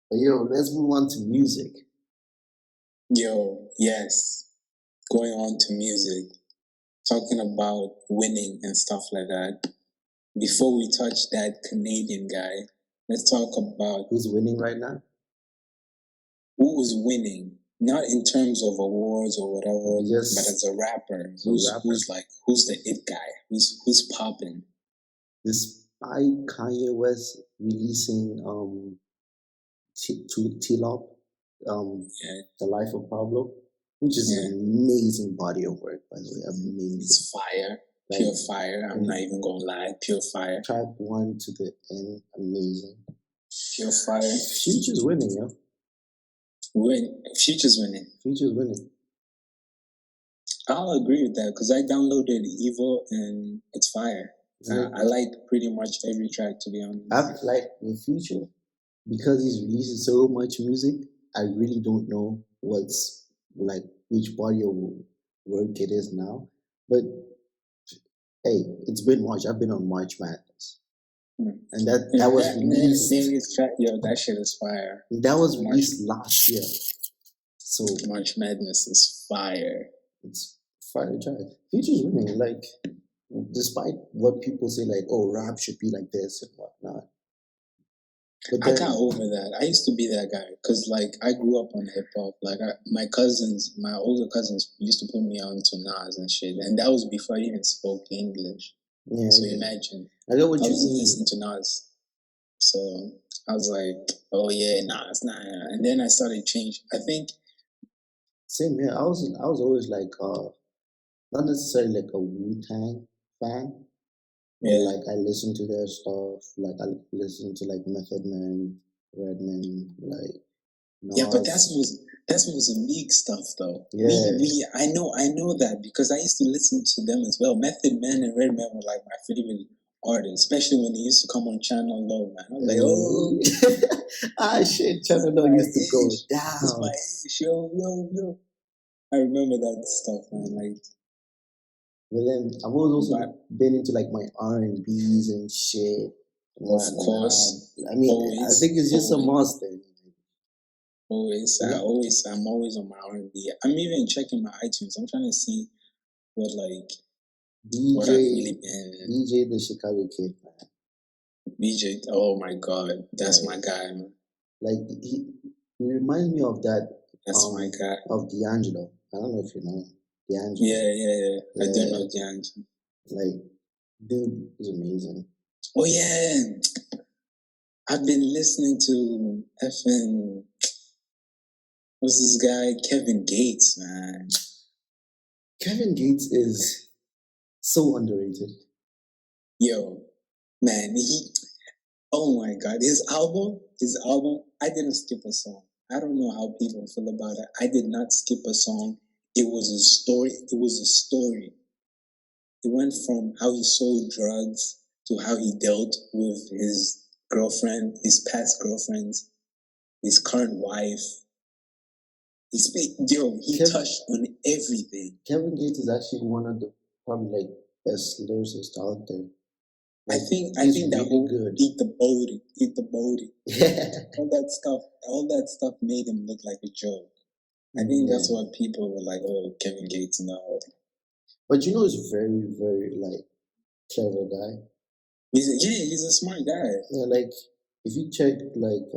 But yo, let's move on to music. Yo, yes. Going on to music. Talking about winning and stuff like that. Before we touch that Canadian guy, let's talk about who's winning right now. Who is winning? Not in terms of awards or whatever, but as a rapper, who's the it guy? Who's popping? Despite Kanye West releasing T-Lop, The Life of Pablo, which is an amazing body of work, by the way. Amazing. It's fire. Pure fire. I'm not even gonna lie. Pure fire. Track 1 to the end, amazing. Pure fire. Future's winning, yo. Future's winning. I'll agree with that because I downloaded Evo and it's fire. I like pretty much every track, to be honest. I've like with Future because he's releasing so much music. I really don't know what's like which body of work it is now, but Hey, it's been March. I've been on March Madness, Hmm. and that was released. Yo, that shit is fire. That was released last year. So March Madness is fire. It's fire drive. Future's winning. Like, despite what people say, like, oh, rap should be like this and whatnot. But I got over that. I used to be that guy because, like, I grew up on hip hop. Like, my older cousins used to put me on to Nas and shit, and that was before I even spoke English. Yeah, so imagine. I get what I you was mean. listening to Nas, so I was like, "Oh yeah, Nas, nah." And then I started changing. I think same here. I was always like, not necessarily like a Wu-Tang fan. But yeah. like I listen to their stuff, like I listen to like Method Man, Redman, like Nas. Yeah, but that's Mozambique stuff though. Yeah. I know that because I used to listen to them as well. Method Man and Redman were like my favorite artists, especially when they used to come on Channel Low, man. I was like, oh ah shit, Channel Low used to go down. It's my age, yo. I remember that stuff, man. Like, but then I've always also been into like my R&Bs and shit. Of course. I mean, I think it's just a must thing. I'm always on my R&B. I'm even checking my iTunes. I'm trying to see what like what I've really been. BJ the Chicago Kid, man. BJ, oh my god, that's my guy, man. Like he reminds me of that. That's my guy. Of D'Angelo. I don't know if you know D'Angelo. Yeah. I do know D'Angelo. Like, dude is amazing. Oh yeah, I've been listening to effing what's this guy Kevin Gates, man. Kevin Gates is so underrated. Yo, man, oh my god, his album, I didn't skip a song. I don't know how people feel about it. I did not skip a song. It was a story. It went from how he sold drugs to how he dealt with his girlfriend, his past girlfriends, his current wife. He touched on everything. Kevin Gates is actually one of the probably like best lyricists out there. Like, I think that whole good. Eat the Bodie. Yeah. All that stuff made him look like a joke. I think that's why people were like, "Oh, Kevin Gates now." But you know, he's very, very like clever guy. He's a smart guy. Yeah, like if you check like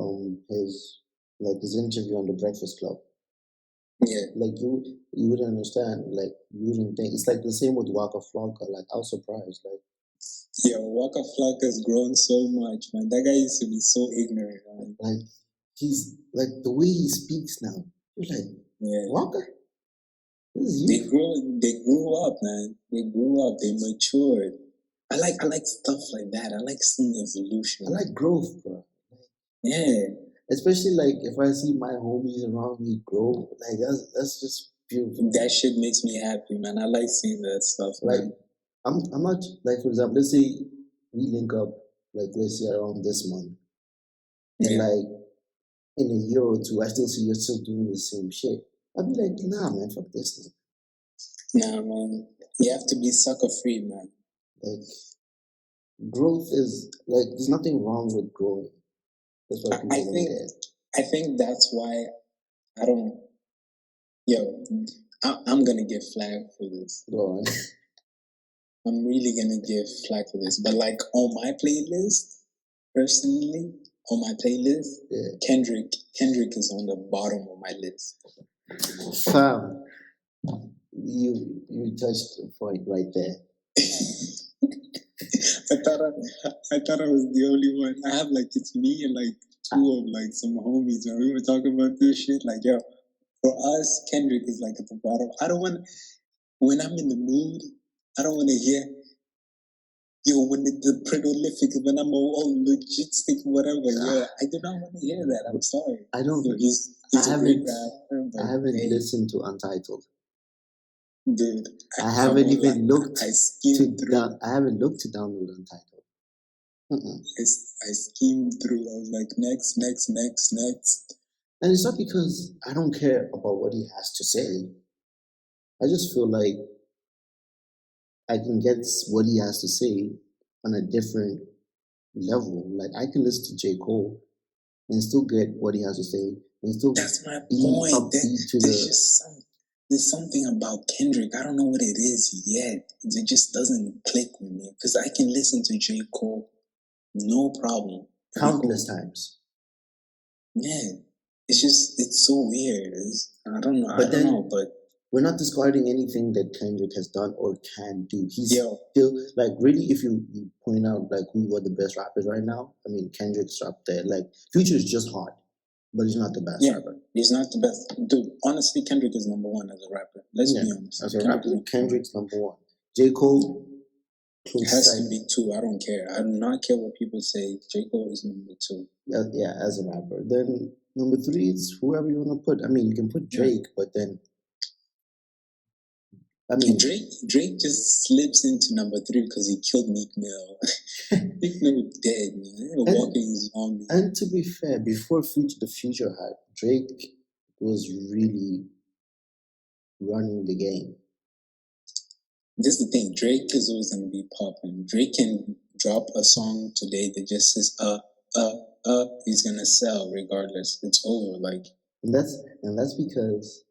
his interview on the Breakfast Club. Yeah. Like you wouldn't understand. Like you wouldn't think. It's like the same with Waka Flocka. Like I was surprised. Like yeah, Waka Flocka has grown so much, man. That guy used to be so ignorant, man. Like he's like the way he speaks now. You're like, Waka. They grew up, man. They grew up. They matured. I like stuff like that. I like seeing evolution. I like growth, bro. Yeah. Especially like if I see my homies around me grow, like that's just beautiful. That shit makes me happy, man. I like seeing that stuff. Like man. I'm not like, for example, let's say we link up, like let's say around this month, and like in a year or two, I still see you're still doing the same shit. I'd be like, nah, man, fuck this thing. Nah, man, you have to be sucker free, man. Like growth is like there's nothing wrong with growing. That's what people don't get. I think that's why I don't. Yo, I'm gonna get flagged for this. Go on. I'm really gonna give flag for this. But like on my playlist, personally, on my playlist, Kendrick is on the bottom of my list. Fam, you touched the point right there. I thought I was the only one. I have like it's me and like two of like some homies, and we were talking about this shit. Like, yo, for us, Kendrick is like at the bottom. I don't want when I'm in the mood. I don't want to hear, yo, when the prolific, when I'm all legit stick, whatever. Yeah, I do not want to hear that. I'm sorry. I don't. Yo, he's a great rapper. I haven't listened to Untitled. Dude, I haven't even looked. I haven't looked to download Untitled. I skimmed through. I was like, next. And it's not because I don't care about what he has to say. I just feel like I can get what he has to say on a different level. Like I can listen to J. Cole and still get what he has to say and still That's my be point. upbeat to There's the. just there's something about Kendrick. I don't know what it is yet. It just doesn't click with me because I can listen to J. Cole, no problem. Countless times. Man, it's so weird. I don't know. But we're not discarding anything that Kendrick has done or can do. He's Yo. still like really. If you point out like who are the best rappers right now, I mean Kendrick's up there. Like Future is just hard, but he's not the best rapper. He's not the best. Dude, honestly, Kendrick is number one as a rapper. Let's be honest. As a rapper, Kendrick's number one. J. Cole. It has to be two. I don't care. I do not care what people say. J. Cole is number two. Yeah, as a rapper. Then number three is whoever you want to put. I mean, you can put Drake, but then I mean Drake just slips into number three because he killed Meek Mill. Meek Mill dead, man. Walking his zombie. And to be fair, before the Future hype, Drake was really running the game. This is the thing. Drake is always going to be popping. Drake can drop a song today that just says he's gonna sell regardless. It's over. Like, and that's because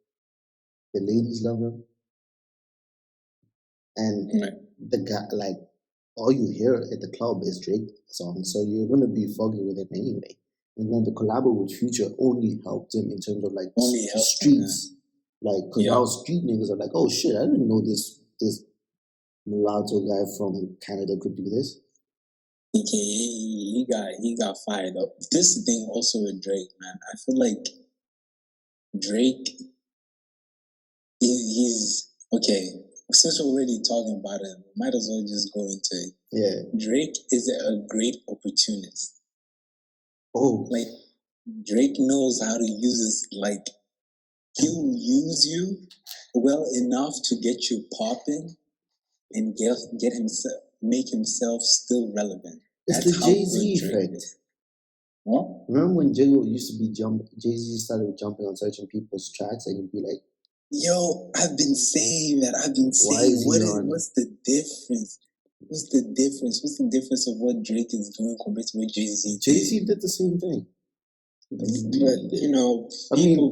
the ladies love him, and the guy, like, all you hear at the club is Drake songs, so you're gonna be foggy with him anyway. And then the collab with Future only helped him in terms of like streets, like because now street niggas are like, oh shit, I didn't know this mulatto guy from Canada could do this. He got fired up. This is the thing also with Drake, man. I feel like Drake, he's okay. Since we're already talking about it, might as well just go into it. Yeah. Drake is a great opportunist. Oh. Like, Drake knows how to use this. Like, he'll use you well enough to get you popping and get himself, make himself still relevant. It's the Jay-Z effect. What? Remember when Jay-Z started jumping on certain people's tracks and you'd be like, yo, I've been saying that. What's the difference? What's the difference? What's the difference of what Drake is doing compared to what Jay-Z did? Jay-Z did the same thing. But,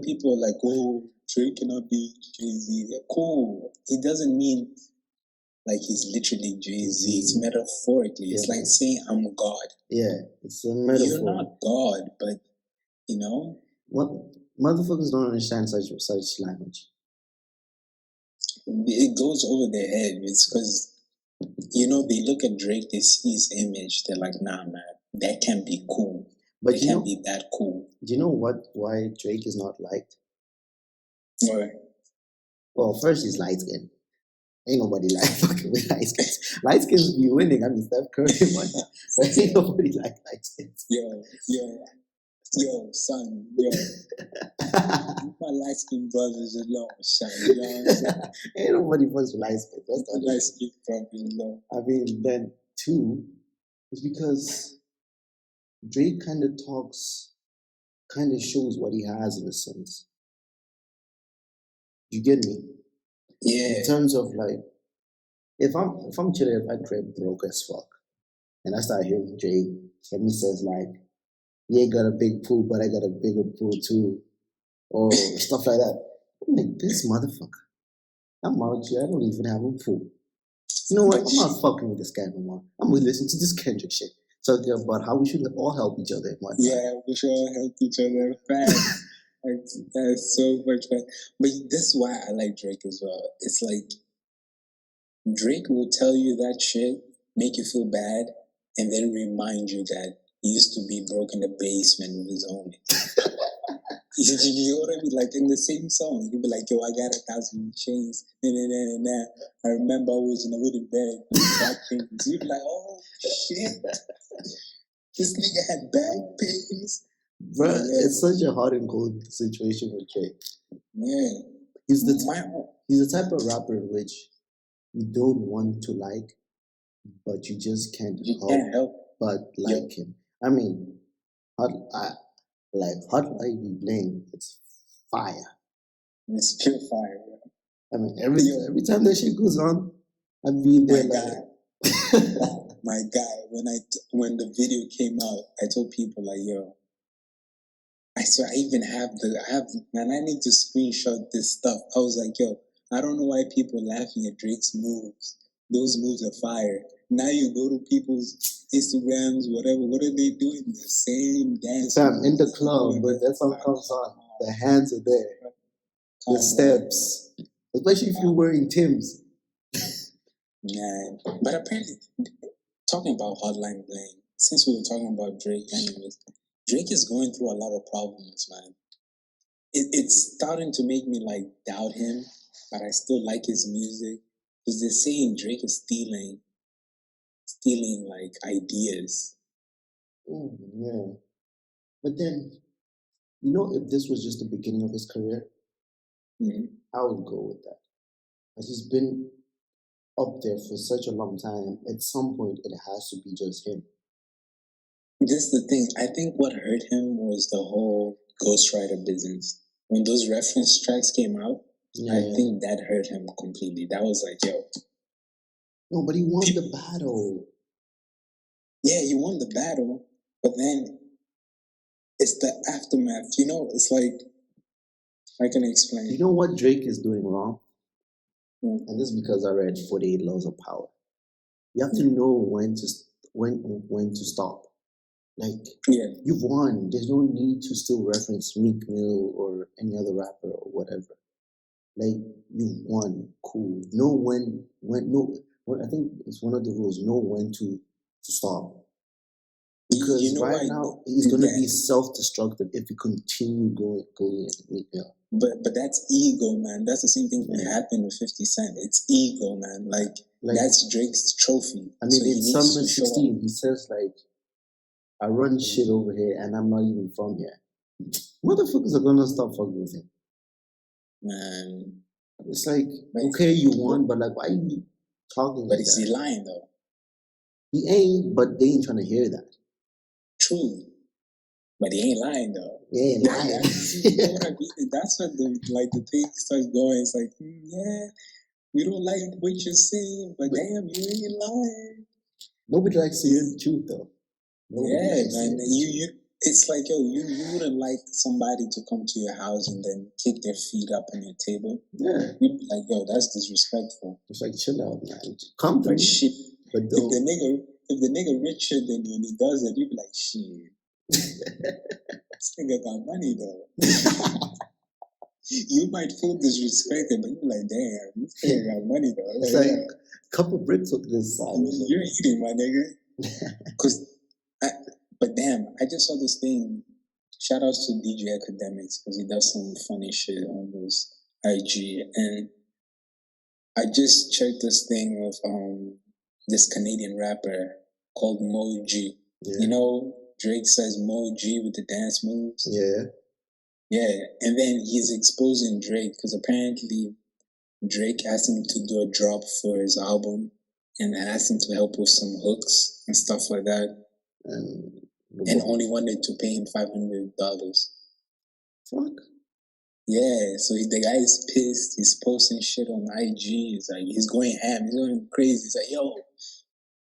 people are like, oh, Drake cannot be Jay-Z. Yeah, cool. It doesn't mean like he's literally Jay-Z. It's metaphorically. It's like saying I'm God. Yeah, it's a metaphor. You're not God, but, What motherfuckers don't understand such language. It goes over their head. It's because, they look at Drake, they see his image. They're like, nah, man, that can't be cool. But it can't be that cool. Do you know why Drake is not liked? Why? Well, first he's light skinned. Ain't nobody like fucking with light skins. Light skins be winning. I mean, Steph Curry and whatnot. But ain't nobody like light skins. Yo, son, yo. My light skin brothers alone, son. You know what I'm saying? Ain't nobody fucks with light skins. That's not light skin brothers alone. I mean, then two is because Drake kind of shows what he has in a sense. You get me? Yeah. In terms of like, if I'm chilling at my crib broke as fuck, and I start hearing Drake, and he says like, "You ain't got a big pool, but I got a bigger pool too," or stuff like that. I'm like, this motherfucker. I'm out here. I don't even have a pool. You know what? I'm not fucking with this guy no more. I'm gonna listen to this Kendrick shit. Talking about how we should all help each other. Yeah, we should all help each other. Fast. That's so much fun. But this is why I like Drake as well. It's like Drake will tell you that shit, make you feel bad, and then remind you that he used to be broke in the basement with his homies. You know what I mean? Like in the same song, he'll be like, yo, I got 1,000 chains. Nah. I remember I was in a wooden bed with back pains. You'd be like, oh shit. This nigga had back pains. Bro, it's such a hot and cold situation with Drake. Yeah. He's the type of rapper which you don't want to like, but you just can't help but like him. I mean, Hot Like We Bling, it's fire. It's pure fire. I mean, every time that shit goes on, I'd be there My like, guy, my guy. When the video came out, I told people like, yo, I even have man. I need to screenshot this stuff. I was like, yo, I don't know why people are laughing at Drake's moves. Those moves are fire. Now you go to people's Instagrams, whatever. What are they doing? The same dance. I'm in the club, but that song comes on. The hands are there. The steps. Especially if you're wearing Timbs. Yeah. But apparently, talking about Hotline Bling, since we were talking about Drake anyways, Drake is going through a lot of problems, man. It's starting to make me like doubt him, but I still like his music. Because they're saying Drake is stealing like ideas. Yeah. But then, if this was just the beginning of his career, I would go with that. But he's been up there for such a long time. At some point, it has to be just him. That's the thing. I think what hurt him was the whole ghostwriter business. When those reference tracks came out, I think that hurt him completely. That was like, yo. No, but he won the battle. Yeah, he won the battle, but then it's the aftermath. It's like, I can explain. You know what Drake is doing wrong? And this is because I read 48 Laws of Power. You have to know when to stop. Like, you've won. There's no need to still reference Meek Mill or any other rapper or whatever. Like, you've won. Cool. Know when I think it's one of the rules. Know when to stop. Because right now, he's going to be self-destructive if he continue going at Meek Mill. But that's ego, man. That's the same thing that happened with 50 Cent. It's ego, man. Like that's Drake's trophy. I mean, in Summer 16, he says, like, I run shit over here and I'm not even from here. Motherfuckers are going to stop fucking with him. Man. It's like, okay, you won, but like, why are you talking like that? But is he lying, though? He ain't, but they ain't trying to hear that. True. But he ain't lying, though. He ain't lying. That's what the thing starts going. It's like, yeah, we don't like what you're saying, but damn, you ain't lying. Nobody likes to hear the truth, though. Man. It's like, yo, you wouldn't like somebody to come to your house and then kick their feet up on your table. Yeah. You'd be like, yo, that's disrespectful. It's like, chill out, man. Come to me. Shit. But if the nigga richer than you and he does it, you'd be like, shit. This nigga got money, though. You might feel disrespected, but you're like, damn, this nigga got money, though. It's like a couple bricks with this side. You're eating, my nigga. But damn, I just saw this thing. Shout outs to DJ Academics because he does some funny shit on his IG. And I just checked this thing of this Canadian rapper called Mo G. Yeah. Drake says Mo G with the dance moves. Yeah. Yeah. And then he's exposing Drake because apparently Drake asked him to do a drop for his album and asked him to help with some hooks and stuff like that. And only wanted to pay him $500. Fuck. Yeah, so the guy is pissed. He's posting shit on IG. He's like, he's going ham. He's going crazy. He's like, yo,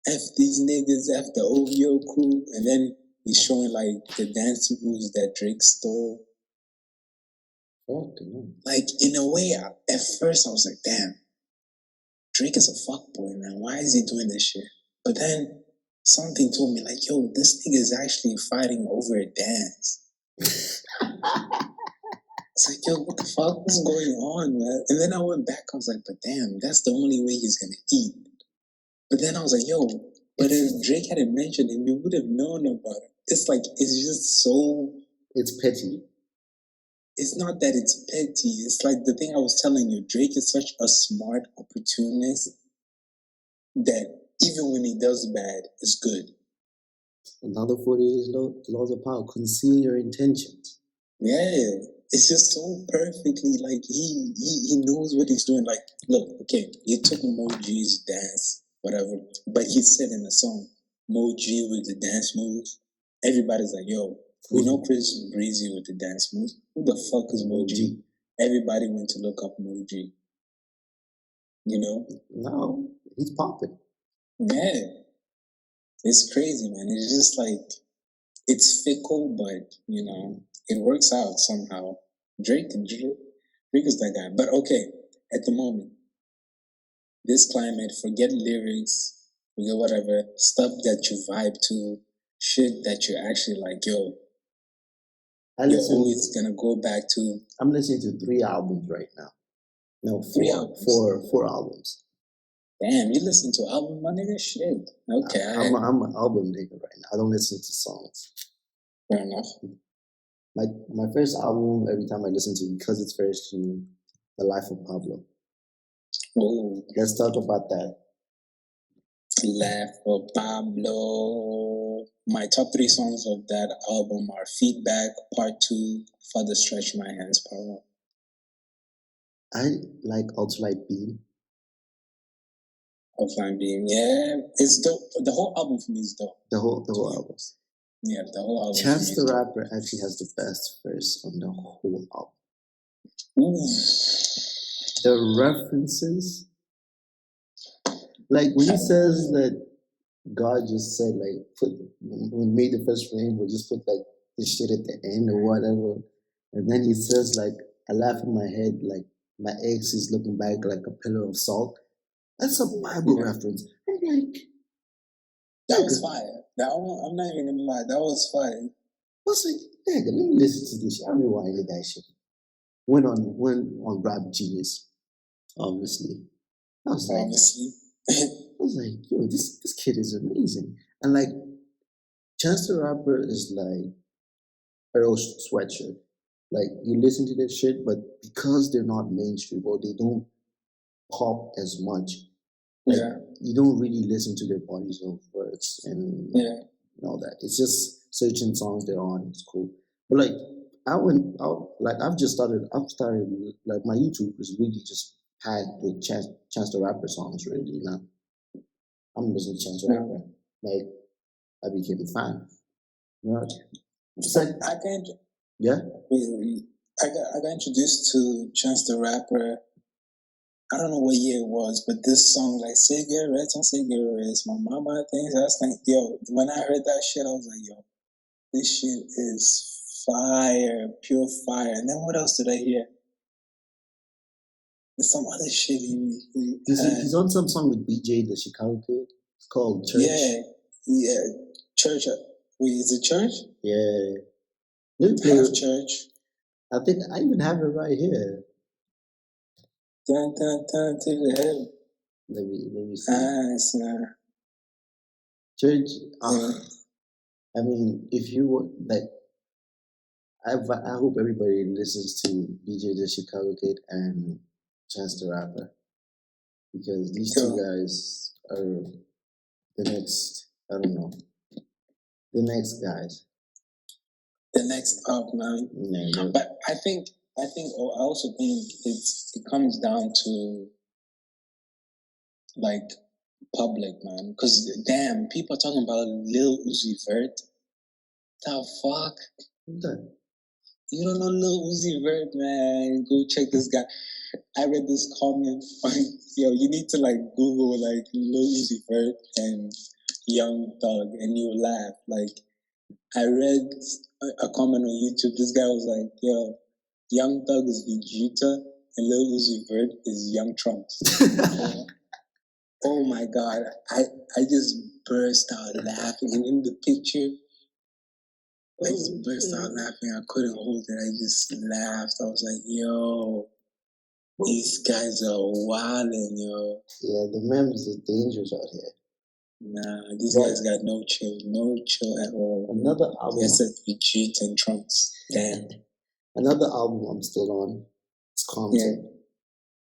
F these niggas, F the OVO crew. And then he's showing like the dance moves that Drake stole. Fuck, man. Like, in a way, at first I was like, damn, Drake is a fuckboy, man. Why is he doing this shit? But then something told me, like, yo, this nigga is actually fighting over a dance. It's like, yo, what the fuck is going on, man? And then I went back, I was like, but damn, that's the only way he's gonna eat. But then I was like, yo, but if Drake hadn't mentioned him, we would have known about it. It's like, it's just so... It's petty. It's not that it's petty. It's like the thing I was telling you, Drake is such a smart opportunist that even when he does bad, it's good. Another 48 laws of power. Conceal your intentions. Yeah. It's just so perfectly, like, he knows what he's doing. Like, look, okay, he took Mo G's dance, whatever, but he said in the song, Mo G with the dance moves. Everybody's like, yo, we know Chris Breezy with the dance moves. Who the fuck is Mo G? Everybody went to look up Mo G. No, He's popping. Yeah, it's crazy, man. It's just like it's fickle, but it works out somehow. Drake is that guy. But okay, at the moment, this climate, forget lyrics, forget whatever stuff that you vibe to, shit that you actually like. You're always gonna go back to. I'm listening to 3 albums right now. No, 4 albums. Damn, you listen to album, my nigga? Shit. Okay. I'm an album nigga right now. I don't listen to songs. Fair enough. My first album, every time I listen to it, because it's fresh to me, The Life of Pablo. Ooh. Let's talk about that. Life of Pablo. My top 3 songs of that album are Feedback, Part 2, Father Stretch My Hands, Pablo. I like Ultralight Beam. Ultralight Beam, yeah. It's dope. The whole album for me is dope. The whole album. Yeah, the whole album. Chance the Rapper actually has the best verse on the whole album. Ooh. The references, like when he says that God just said, like, when made the first frame, we'll just put like the shit at the end or whatever. And then he says, like, I laugh in my head, like, my ex is looking back like a pillar of salt. That's a Bible reference. I'm like, that was fire. That one, I'm not even gonna lie, that was fire. I was like, nigga, let me listen to this shit. I rewinded that shit. Went on Rap Genius, obviously. I was like, yo, this kid is amazing. And like, Chance the Rapper is like Earl Sweatshirt. Like, you listen to their shit, but because they're not mainstream or they don't pop as much, like, you don't really listen to their bodies of works and all that. It's just certain songs they're on. It's cool. But like, I've started, like, my YouTube is really just packed with Chance the Rapper songs really now. I'm listening to Chance the Rapper. Like, I became a fan. You know? It's like, I got introduced to Chance the Rapper. I don't know what year it was, but this song, like, cigarettes on cigarettes, my mama thinks I think, yo, when I heard that shit, I was like, yo, this shit is fire, pure fire. And then what else did I hear? There's some other shit he's on some song with BJ, the Chicago kid. It's called Church. Yeah, Church. Wait, is it Church? Yeah. Let me play Church. I think I even have it right here. Dun, dun, dun, to the head. Let me see. Church. I mean, if you want, like, I hope everybody listens to BJ the Chicago Kid and Chance the Rapper, because these two guys are the next. I don't know. The next guys. The next up, man. Yeah, but I also think it comes down to like public, man. Because damn, people are talking about Lil Uzi Vert. The fuck? Okay. You don't know Lil Uzi Vert, man? Go check this guy. I read this comment on, yo, you need to like Google like Lil Uzi Vert and Young Thug and you'll laugh. Like, I read a comment on YouTube. This guy was like, yo, Young Thug is Vegeta and Lil Uzi Vert is Young Trunks. Oh my God. I just burst out laughing. And in the picture, I just burst out laughing. I couldn't hold it. I just laughed. I was like, yo, these guys are wildin', yo. Yeah, the memes are dangerous out here. Nah, these guys got no chill at all. Another album. They said Vegeta and Trunks. Damn. Another album I'm still on. It's Compton. Yeah.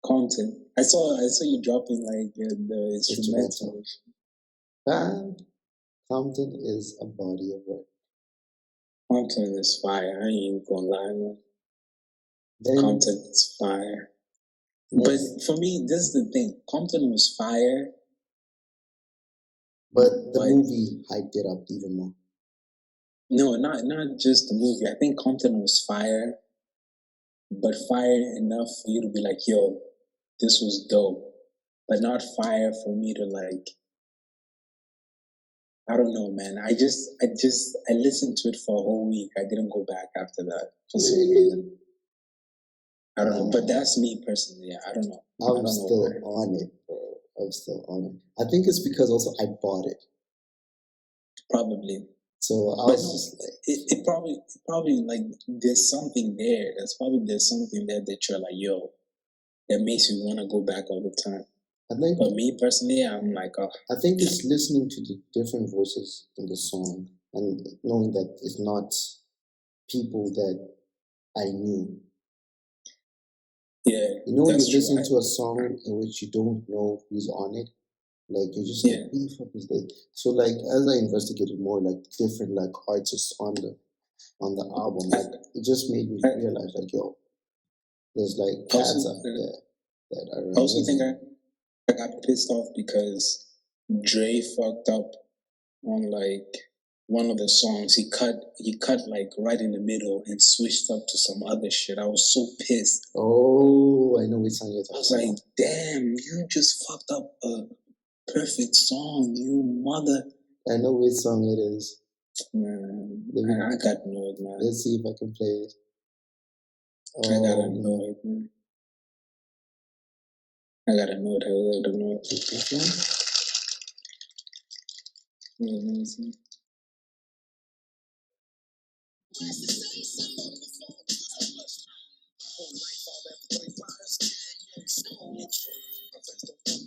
Compton. I saw you dropping like the instrumental. Compton is a body of work. Compton is fire. I ain't even gonna lie, man. Compton is fire. But for me, this is the thing. Compton was fire. But the movie hyped it up even more. No, not just the movie. I think Compton was fire, but fire enough for you to be like, yo, this was dope. but not fire for me to like. I don't know, man. I listened to it for a whole week. I didn't go back after that for some reason. I don't know, but that's me personally. I don't know. I'm still on it, bro. I'm still on it. I think it's because also I bought it. Probably. So I was just like, it probably like there's something there. There's something there that you're like, yo, that makes you want to go back all the time. But me personally, I'm like, oh. I think it's listening to the different voices in the song and knowing that it's not people that I knew. Yeah, you know, when you listen to a song in which you don't know who's on it, like you're just like, who the fuck is this? So like as I investigated more, like different like artists on the album, like it just made me realize like, yo, there's like cats out there that are. I also think I got pissed off because Dre fucked up on like one of the songs. He cut like right in the middle and switched up to some other shit. I was so pissed. Oh, I know which song you're talking about. I was like, damn, you just fucked up a perfect song, you mother. I know which song it is. Man, I got annoyed, man. Let's see if I can play it. I got annoyed, man. I got annoyed. This one? Yeah, let me see.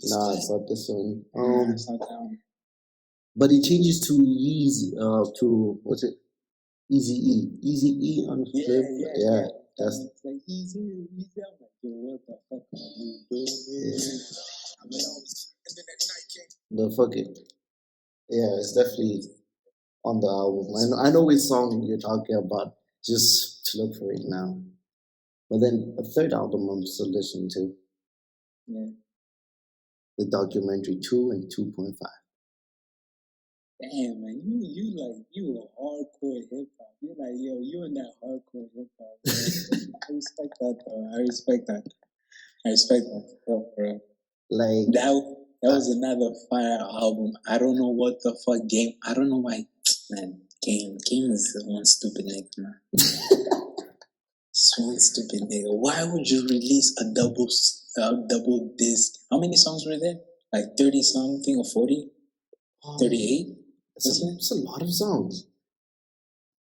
Nah, it's not this one. It's not down. But it changes to easy. To what's it? Easy on the flip. Yeah, that's like easy. I'm like, yo, what the fuck are you doing? The fuck it. Yeah, it's definitely on the album. I know which song you're talking about. Just to look for it now. But then a third album I'm still listening to. Yeah. The documentary 2 and 2.5. Damn, man, you a hardcore hip hop. You're like, yo, you in that hardcore hip hop. I respect that, though. I respect that, bro. Like that was another fire album. I don't know what the fuck Game. I don't know why, man. Game is one stupid nigga, man. One stupid nigga. Why would you release a double disc? How many songs were there? Like 30 something or 40? 38? It's a lot of songs.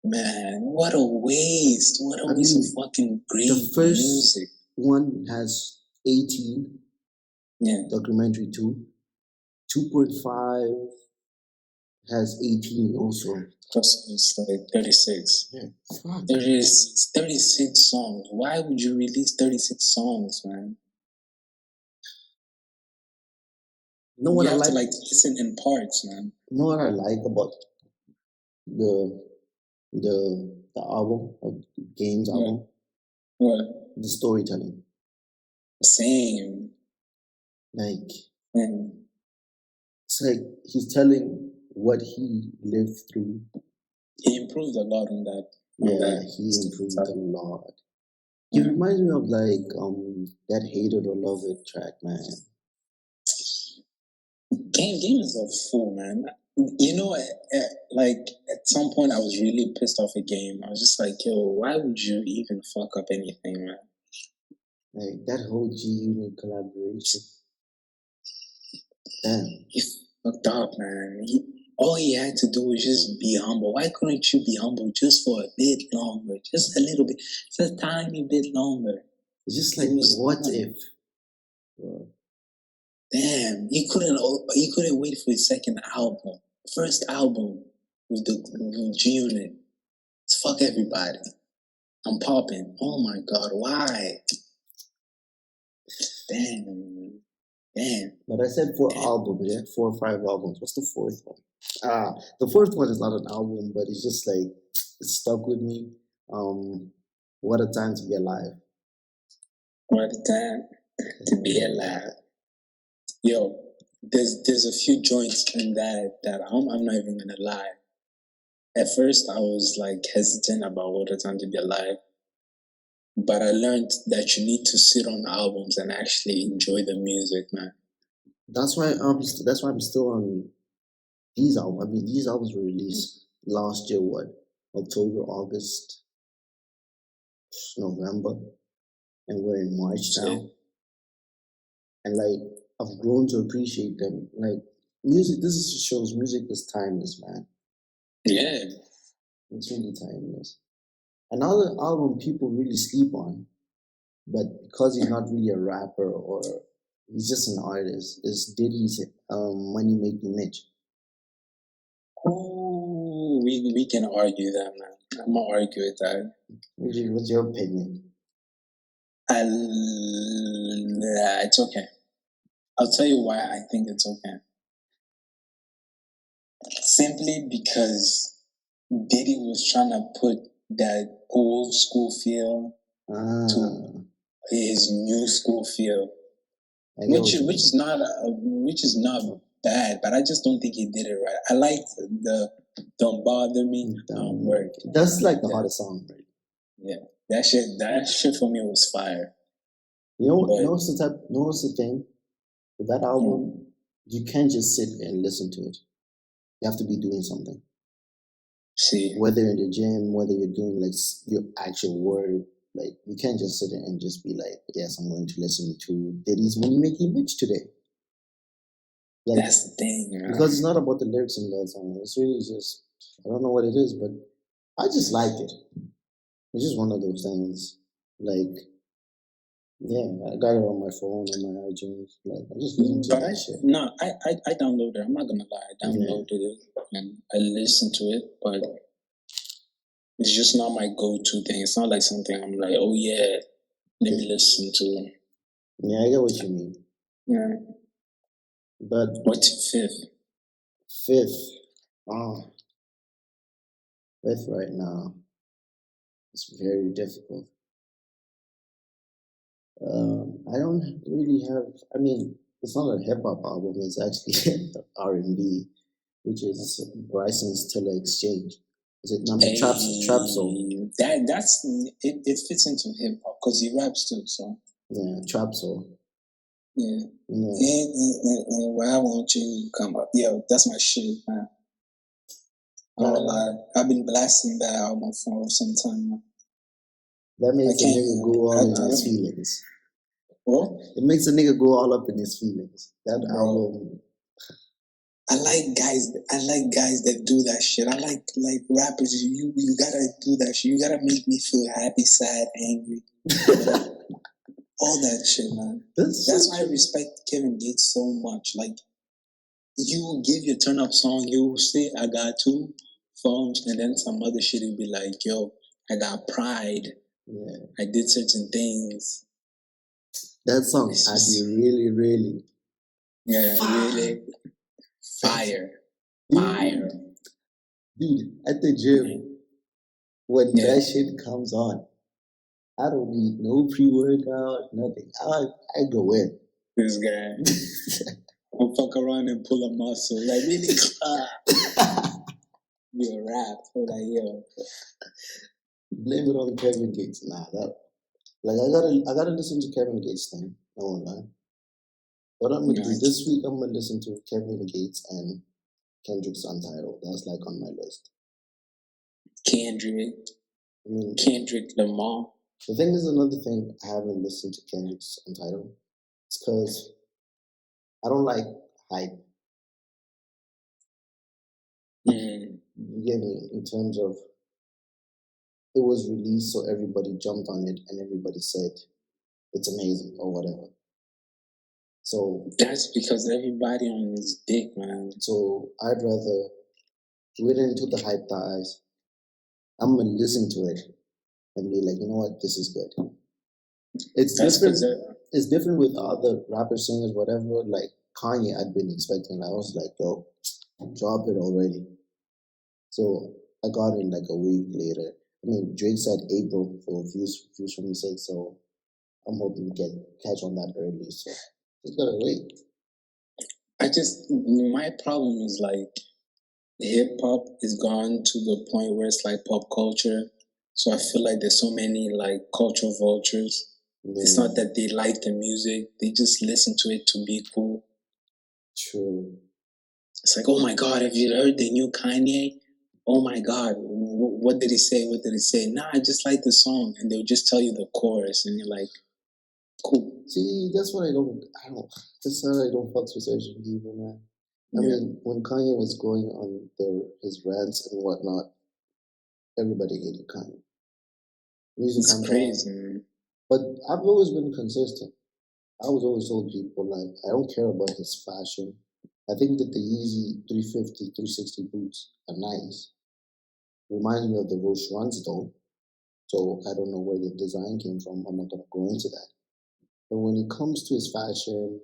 Man, what a waste. What a waste of fucking great music. The first one has 18. Yeah. Documentary 2. 2.5 has 18 also. Plus it's like 36. Yeah. Fuck. 36 songs. Why would you release 36 songs, man? You have to like listen in parts, man. You know what I like about the album of Game's album? What? The storytelling. Same. Like it's like he's telling what he lived through. He improved a lot on that. He improved a lot. He reminds me of like that Hate It or Love It track, man. Game is a fool, man. You know, like at some point I was really pissed off at Game. I was just like, yo, why would you even fuck up anything, man? Like that whole G-Unit collaboration. Damn. He fucked up, man. All he had to do was just be humble. Why couldn't you be humble just for a bit longer? Just a little bit. Just a tiny bit longer. It's just like, what if? Damn, he couldn't wait for his second album. First album with the G-Unit. It's fuck everybody. I'm popping. Oh my god, why? Damn. But I said 4 albums, yeah? 4 or 5 albums. What's the 4th one? The 4th one is not an album, but it's just like, it stuck with me. What a time to be alive. What a time to be alive. Yo, there's a few joints in that I'm not even gonna lie. At first, I was like hesitant about What a Time to Be Alive, but I learned that you need to sit on albums and actually enjoy the music, man. That's why I'm still on these albums. I mean, these albums were released last year. What, October, August, November, and we're in March now. And like, I've grown to appreciate them. Like, music. This is just shows music is timeless, man. Yeah, it's really timeless. Another album people really sleep on, but because he's not really a rapper or he's just an artist, is Diddy's "Money Make Me Rich." Oh, we can argue that, man. I'm gonna argue with that. What's your opinion? It's okay. I'll tell you why I think it's okay. Simply because Diddy was trying to put that old school feel to his new school feel, which is not bad, but I just don't think he did it right. I like the "Don't Bother Me" word. That's like the hardest song, right? Yeah, that shit for me was fire. You know what's the thing with that album? You can't just sit and listen to it. You have to be doing something. See, whether in the gym, whether you're doing like your actual work, like you can't just sit and just be like, yes, I'm going to listen to Diddy's "Money Make Me Rich" today. Like, that's the thing, man. Because it's not about the lyrics in that song. It's really just, I don't know what it is, but I just like it. It's just one of those things. Like, yeah, I got it on my phone, on my iTunes. Like, I just listen to that shit. No, I downloaded it. I'm not gonna lie, I downloaded it and I listened to it, but it's just not my go-to thing. It's not like something I'm like, oh yeah, let me listen to. Yeah, I get what you mean. Yeah. But what's fifth? Fifth right now. It's very difficult. I don't really have. I mean, it's not a hip hop album. It's actually R&B, which is Bryson's Tiller Exchange. Is it not trap soul? That's it fits into hip hop because he raps too. So yeah, trap soul. Yeah. And why won't you come up? Yo, that's my shit, man. I don't lie. I've been blasting that album for some time now. That makes a nigga go all in his feelings. What? It makes a nigga go all up in his feelings. That album. I like guys that do that shit. I like rappers. You gotta do that shit. You gotta make me feel happy, sad, angry. All that shit, man. That's why I respect Kevin Gates so much. Like, you give your turn up song, you say, I got 2 phones, and then some other shit will be like, yo, I got pride. Yeah. I did certain things. That song, I'd be really, really. Yeah, really. Fire. Fire. Dude, at the gym, when that shit comes on, I don't need no pre-workout, nothing. I go in. This guy. I'll fuck around and pull a muscle. Like, really? You a rap. So like, yo. Blame it on Kevin Gates. Nah, that. Like, I gotta listen to Kevin Gates thing. No one lie. What I'm gonna do this week, I'm gonna listen to Kevin Gates and Kendrick's Untitled. That's like on my list. Kendrick Lamar. The thing is, another thing I haven't listened to Kendrick's Untitled. It's because I don't like hype. You get me? In terms of it was released, so everybody jumped on it and everybody said it's amazing or whatever. So that's because everybody on his dick, man. So I'd rather wait until the hype dies. I'm gonna listen to it and be like, you know what, this is good. It's different. It's different with other rappers, singers, whatever. Like Kanye, I'd been expecting. I was like, yo, drop it already. So I got it like a week later. I mean, Drake said April for views from his side, so I'm hoping to catch on that early. So just gotta wait. My problem is like hip hop is gone to the point where it's like pop culture. So I feel like there's so many like culture vultures. Yeah. It's not that they like the music; they just listen to it to be cool. True. It's like, oh my God, have you heard the new Kanye? Oh my God, what did he say? What did he say? Nah, I just like the song. And they'll just tell you the chorus, and you're like, cool. See, that's what I don't, that's why I don't fuck with social people, man. I mean, when Kanye was going on his rants and whatnot, everybody hated Kanye. Music It's crazy, man. But I've always been consistent. I was always told people, like, I don't care about his fashion. I think that the Yeezy 350, 360 boots are nice. Reminds me of the Roche Runs, though. So I don't know where the design came from. I'm not going to go into that. But when it comes to his fashion,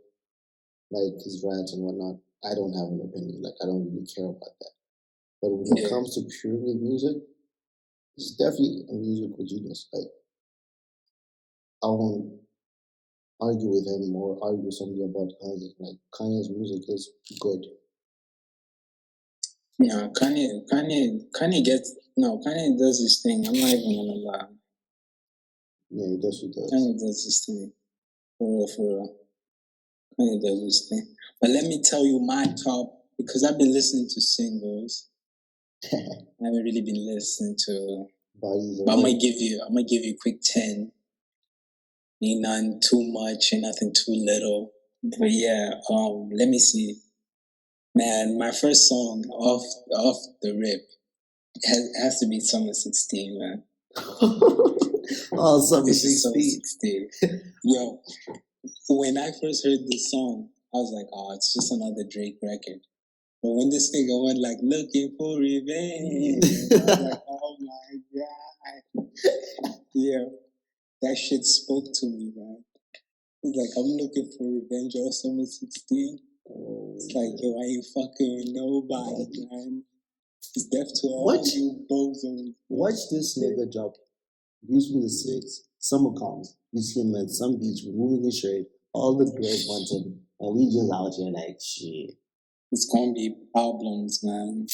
like his rants and whatnot, I don't have an opinion. Like, I don't really care about that. But when it comes to purely music, he's definitely a musical genius. Like, I won't argue with him or argue with somebody about Kanye. Like, Kanye's music is good. Yeah, Kanye does this thing. I'm not even gonna lie. Yeah, he does. Kanye does this thing. For real. Kanye does this thing. But let me tell you my top, because I've been listening to singles. I haven't really been listening to. But I'm gonna give you a quick 10. Ain't none too much and nothing too little. But yeah, let me see. Man, my first song off the rip has to be Summer 16, man. Oh, Summer 16. Yo, when I first heard this song, I was like, oh, it's just another Drake record. But when this nigga went like, looking for revenge, I was like, oh my God. Yeah, that shit spoke to me, man. It's like, I'm looking for revenge on Summer 16. It's like, yo, I ain't fucking with nobody, man. It's death to all you bozos. Watch this nigga drop Views from the Six. Summer comes. You see him at some beach removing his shirt. All the girls want him. And we just out here like, shit. It's gonna be problems, man.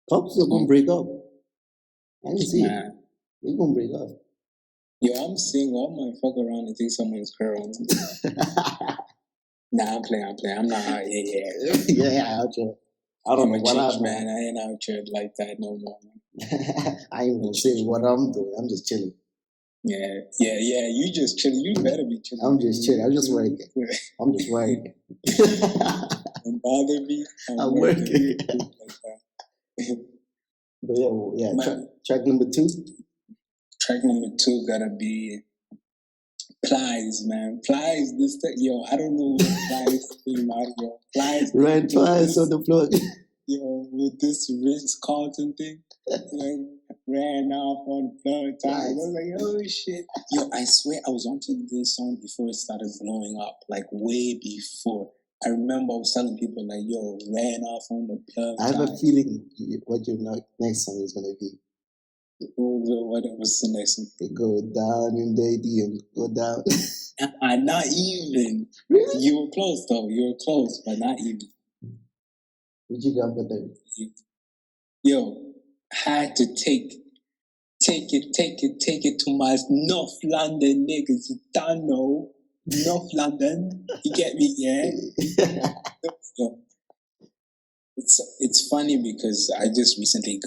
Couples are gonna break up. I can see it. They're gonna break up. Yo, I'm single. I might fuck around and take someone's girl. Nah, I'm playing. I'm not out here. Yeah, out here. I don't know what I'm man. I ain't out here like that no more. I ain't gonna say what I'm doing. I'm just chilling. Yeah. You just chilling. You better be chilling. I'm just chilling. I'm just working. I'm just working. Don't bother me. I'm working. But track number 2. Track number 2 gotta be Plies, man. Plies, yo, I don't know what Plies came out, yo. Plies. Red Plies on the floor. Yo, with this Ritz Carlton thing, like, ran off on the floor. I was like, oh shit. Yo, I swear I was onto this song before it started blowing up, like way before. I remember I was telling people, like, yo, ran off on the plug. I have a feeling what your next song is going to be. What's the next one? They go down in the DM. Go down. Not even. Really? You were close, though. You were close, but not even. What you got for them? Yo, had to take it to my North London niggas. You don't know. North London. You get me, yeah? It's funny because I just recently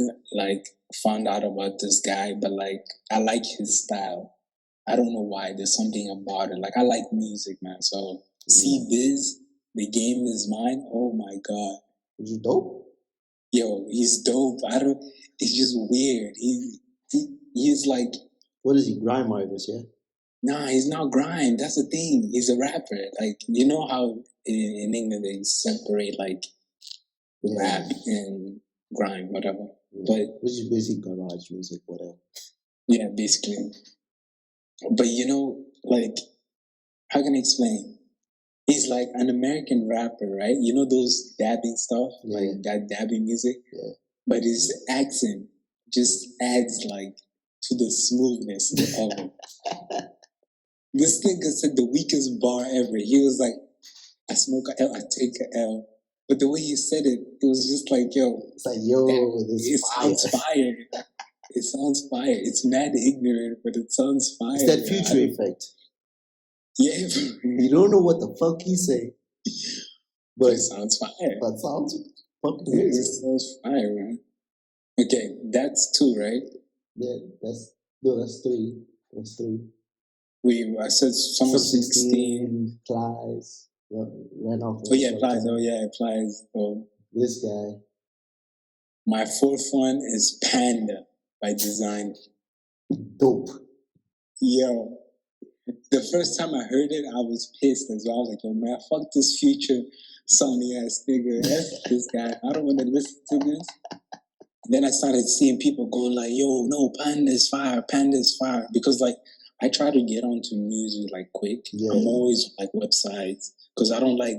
found out about this guy, but like I like his style. I don't know why. There's something about it. Like I like music, man. So see Biz, The Game Is Mine. Oh my God. Is he dope? Yo, he's dope. It's just weird. He's like, what is he, grime artist, yeah? Nah, he's not grime. That's the thing. He's a rapper. Like, you know how in England they separate like rap and grime, whatever. But which is basically garage music, whatever. Yeah, basically. But you know, like, how can I explain? He's like an American rapper, right? You know those dabbing stuff, like that dabbing music. Yeah. But his accent just adds like to the smoothness of it. This nigga said the weakest bar ever. He was like, I smoke a L, I take a L. But the way he said it, it was just like, yo. It's like, yo, it sounds fire. It sounds fire. It's mad ignorant, but it sounds fire. It's that future effect. Yeah. You don't know what the fuck he say. But It sounds fire. that sounds fucking It amazing. sounds fire, man. Okay, that's 2, right? Yeah, that's three. That's three. I said Summer 16. Plies. Ran off. Oh, yeah, Applies. Oh, yeah, Applies. Oh. This guy. My 4th one is Panda by Design. Dope. Yo, the first time I heard it, I was pissed as well. I was like, yo, man, fuck this Future Sony ass nigga. F this guy. I don't want to listen to this. Then I started seeing people going like, yo, no, Panda's fire, Panda's fire. Because like, I try to get onto music like quick. Yeah. I'm always like websites. Because I don't like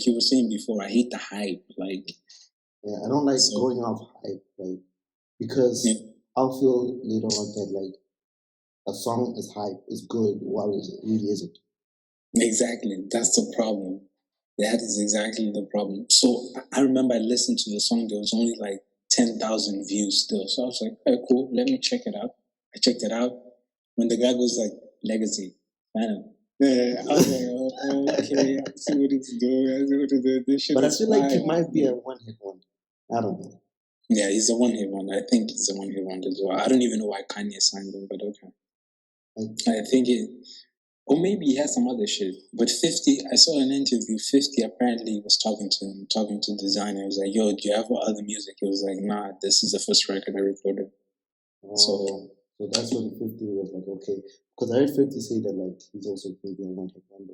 you were saying before, I hate the hype. Like, yeah, I don't like going off hype, like, because I'll feel later on that like a song is hype, is good, while it really isn't. Exactly. That's the problem. That is exactly the problem. So I remember I listened to the song, there was only like 10,000 views still. So I was like, hey, cool, let me check it out. I checked it out. When the guy goes like, Legacy, Phantom. I was like, okay, I see what it's doing. I see what it's doing. This shit but I is feel fire. like it might be a one-hit wonder. I don't know. Yeah, he's a one-hit wonder. I think he's a one-hit wonder as well. I don't even know why Kanye signed him, but okay. I think it... Or maybe he has some other shit. But 50, I saw an interview, 50 apparently was talking to him, talking to the designer. He was like, yo, do you have other music? He was like, nah, this is the first record I recorded. So that's when 50 was like, okay. Because I heard 50 say that like he's also maybe a one-hit wonder.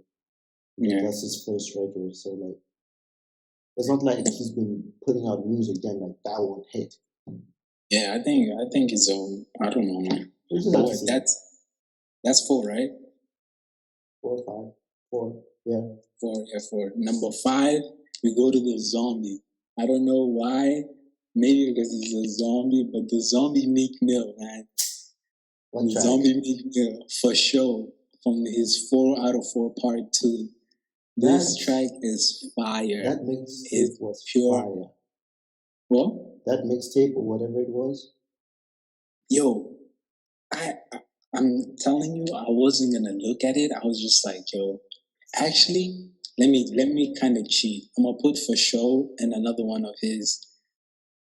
Yeah. That's his first record. So like, it's not like he's been putting out music then like that won't hit. Yeah, I think it's I don't know, man. That's 4, right? 4 or 5. 4, yeah. 4, yeah, 4. Number 5, we go to the Zombie. I don't know why. Maybe because he's a zombie, but the Zombie Meek Mill, man. The Zombie Meek Mill, for sure. From his 4 out of 4 part 2. This track is fire. That mixtape was pure fire. What? That mixtape or whatever it was. Yo, I'm telling you, I wasn't gonna look at it. I was just like, yo, actually, let me kind of cheat. I'm gonna put For Show and another one of his,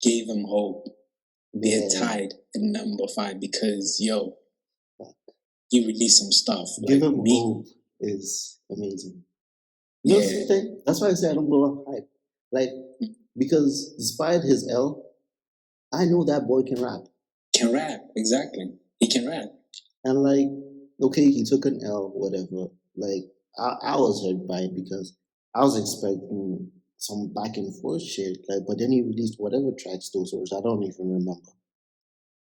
Gave Him Hope. They're tied in number 5 because yo, he released some stuff. Give Him Hope is amazing. You know the thing? That's why I say I don't blow up hype. Like, because despite his L, I know that boy can rap. Can rap, exactly. He can rap. And like, okay, he took an L, whatever. Like, I was hurt by it because I was expecting some back and forth shit. Like, but then he released whatever tracks those were. I don't even remember.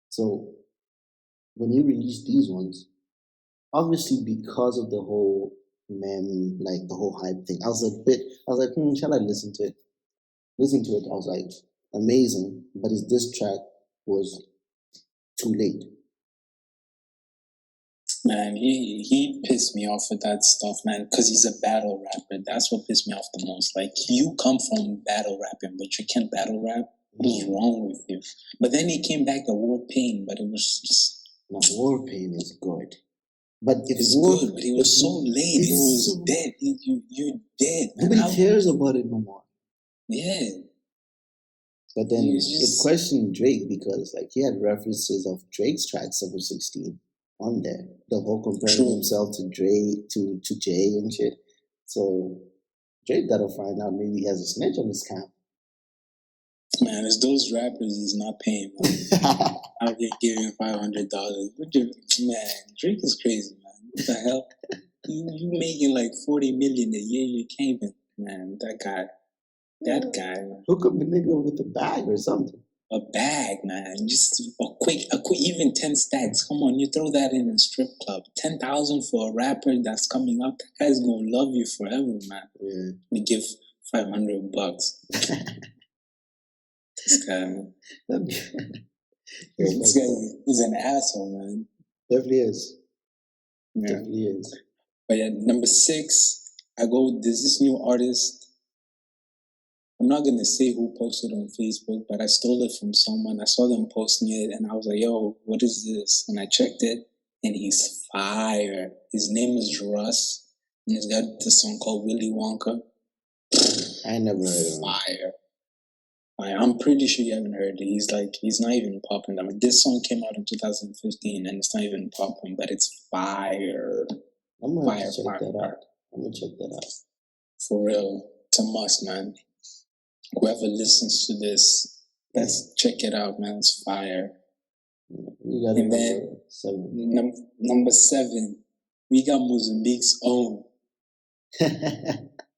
So when he released these ones, obviously because of the whole meme, like the whole hype thing, I was like, shall I listen to it? Listening to it, I was like, amazing, but this track was too late. Man, he pissed me off with that stuff, man, because he's a battle rapper. That's what pissed me off the most. Like, you come from battle rapping, but you can't battle rap? What is wrong with you? But then he came back to War Pain, but it was just... No, War Pain is good. But it's good, but it was so late. It was dead. You're dead. Nobody cares about it no more. Yeah. But then it questioned Drake because like he had references of Drake's track Summer 16 on there. The whole comparing himself to Drake, to Jay and shit. So Drake gotta find out maybe he has a snitch on his camp. Man, it's those rappers he's not paying, man. Out here giving $500. Man, Drake is crazy, man. What the hell? You making like 40 million a year, you can't even, man, that guy, man. Hook up a nigga with a bag or something. A bag, man. Just a quick, even 10 stacks. Come on, you throw that in a strip club. 10,000 for a rapper that's coming up. That guy's gonna love you forever, man. Yeah. We give $500. This guy, man. This guy is an asshole, man. Definitely is. Yeah. Definitely is. But yeah, number 6, there's this new artist. I'm not going to say who posted on Facebook, but I stole it from someone. I saw them posting it, and I was like, yo, what is this? And I checked it, and he's fire. His name is Russ, and he's got this song called Willy Wonka. I never heard of him. Fire. I'm pretty sure you haven't heard it. He's not even popping. I mean, this song came out in 2015 and it's not even popping, but it's fire. I'm gonna have to check that out. I'm gonna check that out. For real. It's a must, man. Whoever listens to this, let's check it out, man. It's fire. We got and then number 7, we got Mozambique's own.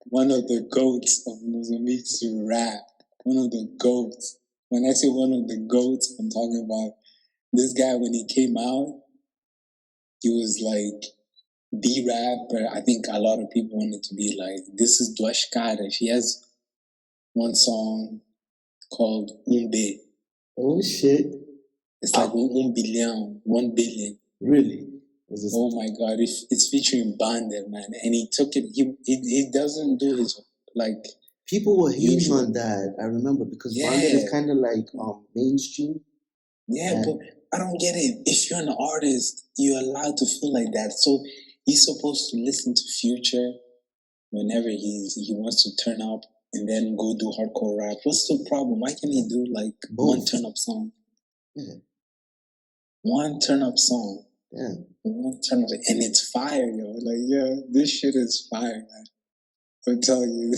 One of the goats of Mozambique's rap. One of the goats. When I say one of the goats, I'm talking about this guy. When he came out, he was like the rapper. I think a lot of people wanted to be like, this is Duashkada. She has one song called Umbe. Oh shit. It's like 1 billion, 1 billion. Really? Oh my god, it's featuring Bandit, man. And he took it, he doesn't do his, like... People were hating on that, I remember, because Bandit is kind of like mainstream. Yeah, but I don't get it. If you're an artist, you're allowed to feel like that. So he's supposed to listen to Future whenever he wants to turn up and then go do hardcore rap. What's the problem? Why can't he do like one turn-up song? Yeah. One turn-up song. Yeah. One turn-up, and it's fire, yo. Like, yeah, this shit is fire, man. I'm telling you.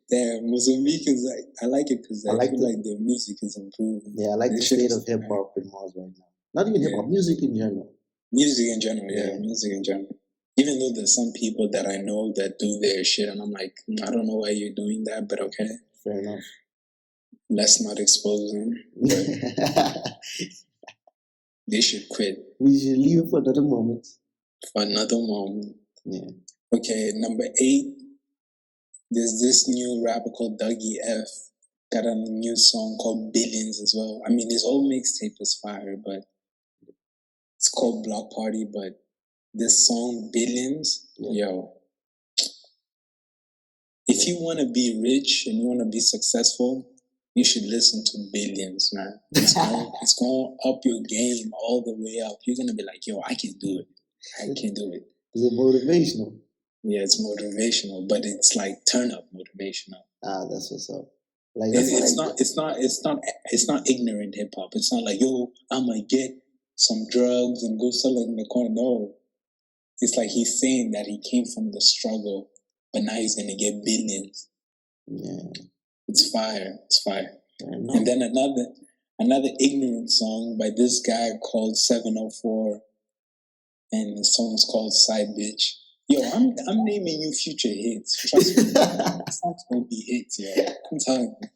Damn, Mozambique is like, I like it because I feel like their music is improving. Yeah, I like the state of hip hop in Mars right now. Not even hip hop, music in general. Music in general, music in general. Even though there's some people that I know that do their shit, and I'm like, I don't know why you're doing that, but okay. Fair enough. Let's not expose them. But they should quit. We should leave it for another moment. For another moment. Yeah. Okay, number 8. There's this new rapper called Dougie F. Got a new song called Billions as well. I mean, his whole mixtape is fire, but it's called Block Party. But this song, Billions, yo. If you want to be rich and you want to be successful, you should listen to Billions, man. It's going up your game all the way up. You're going to be like, yo, I can do it. I can do it. Is it motivational? Yeah, it's motivational, but it's like turn up motivational. Ah, that's what's up. Like it's not ignorant hip hop. It's not like, yo, I'ma get some drugs and go sell it in the corner. No. It's like he's saying that he came from the struggle, but now he's gonna get billions. Yeah. It's fire. It's fire. And then another ignorant song by this guy called 704, and the song's called Side Bitch. Yo, I'm naming you future hits. Trust me, songs gonna be hits, yo. I'm telling you.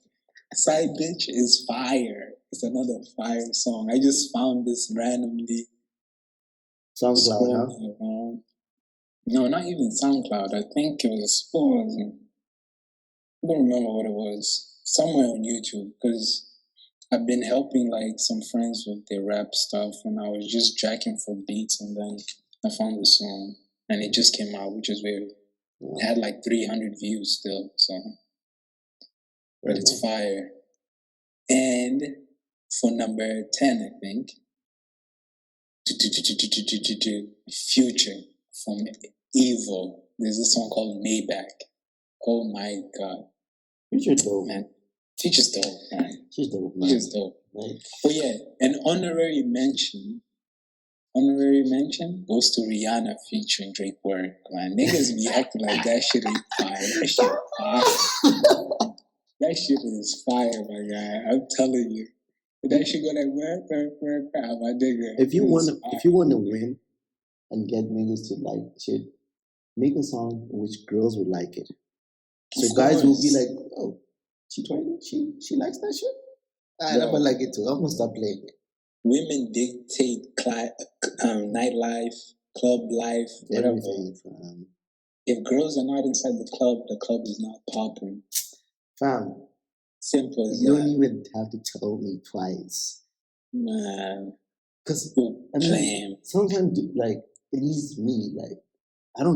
Side Bitch is fire. It's another fire song. I just found this randomly. SoundCloud, huh? No, not even SoundCloud. I think it was, I don't remember what it was. Somewhere on YouTube, because I've been helping like some friends with their rap stuff, and I was just jacking for beats, and then I found the song. And it just came out, which is weird. It had like 300 views still, so. But it's fire. And for number 10, I think, Future from Evil. There's a song called Maybach. Oh my god. Future's dope, man. Future's dope, man. She's dope, man. Future's dope. Oh yeah, an honorary mention goes to Rihanna featuring Drake Work, man. Niggas be acting like that shit ain't fire. That shit fire. That shit is fire, my guy. I'm telling you. That shit go like work, my nigga. If you wanna win and get niggas to like shit, make a song in which girls would like it. So guys will be like, oh, she trying it? She likes that shit? I never like it too. I'm gonna stop playing it. Women dictate nightlife, club life, whatever. If girls are not inside the club is not popping. Fam. Simple as you that. You don't even have to tell me twice. Man. Because sometimes, like, at least me, like, I'm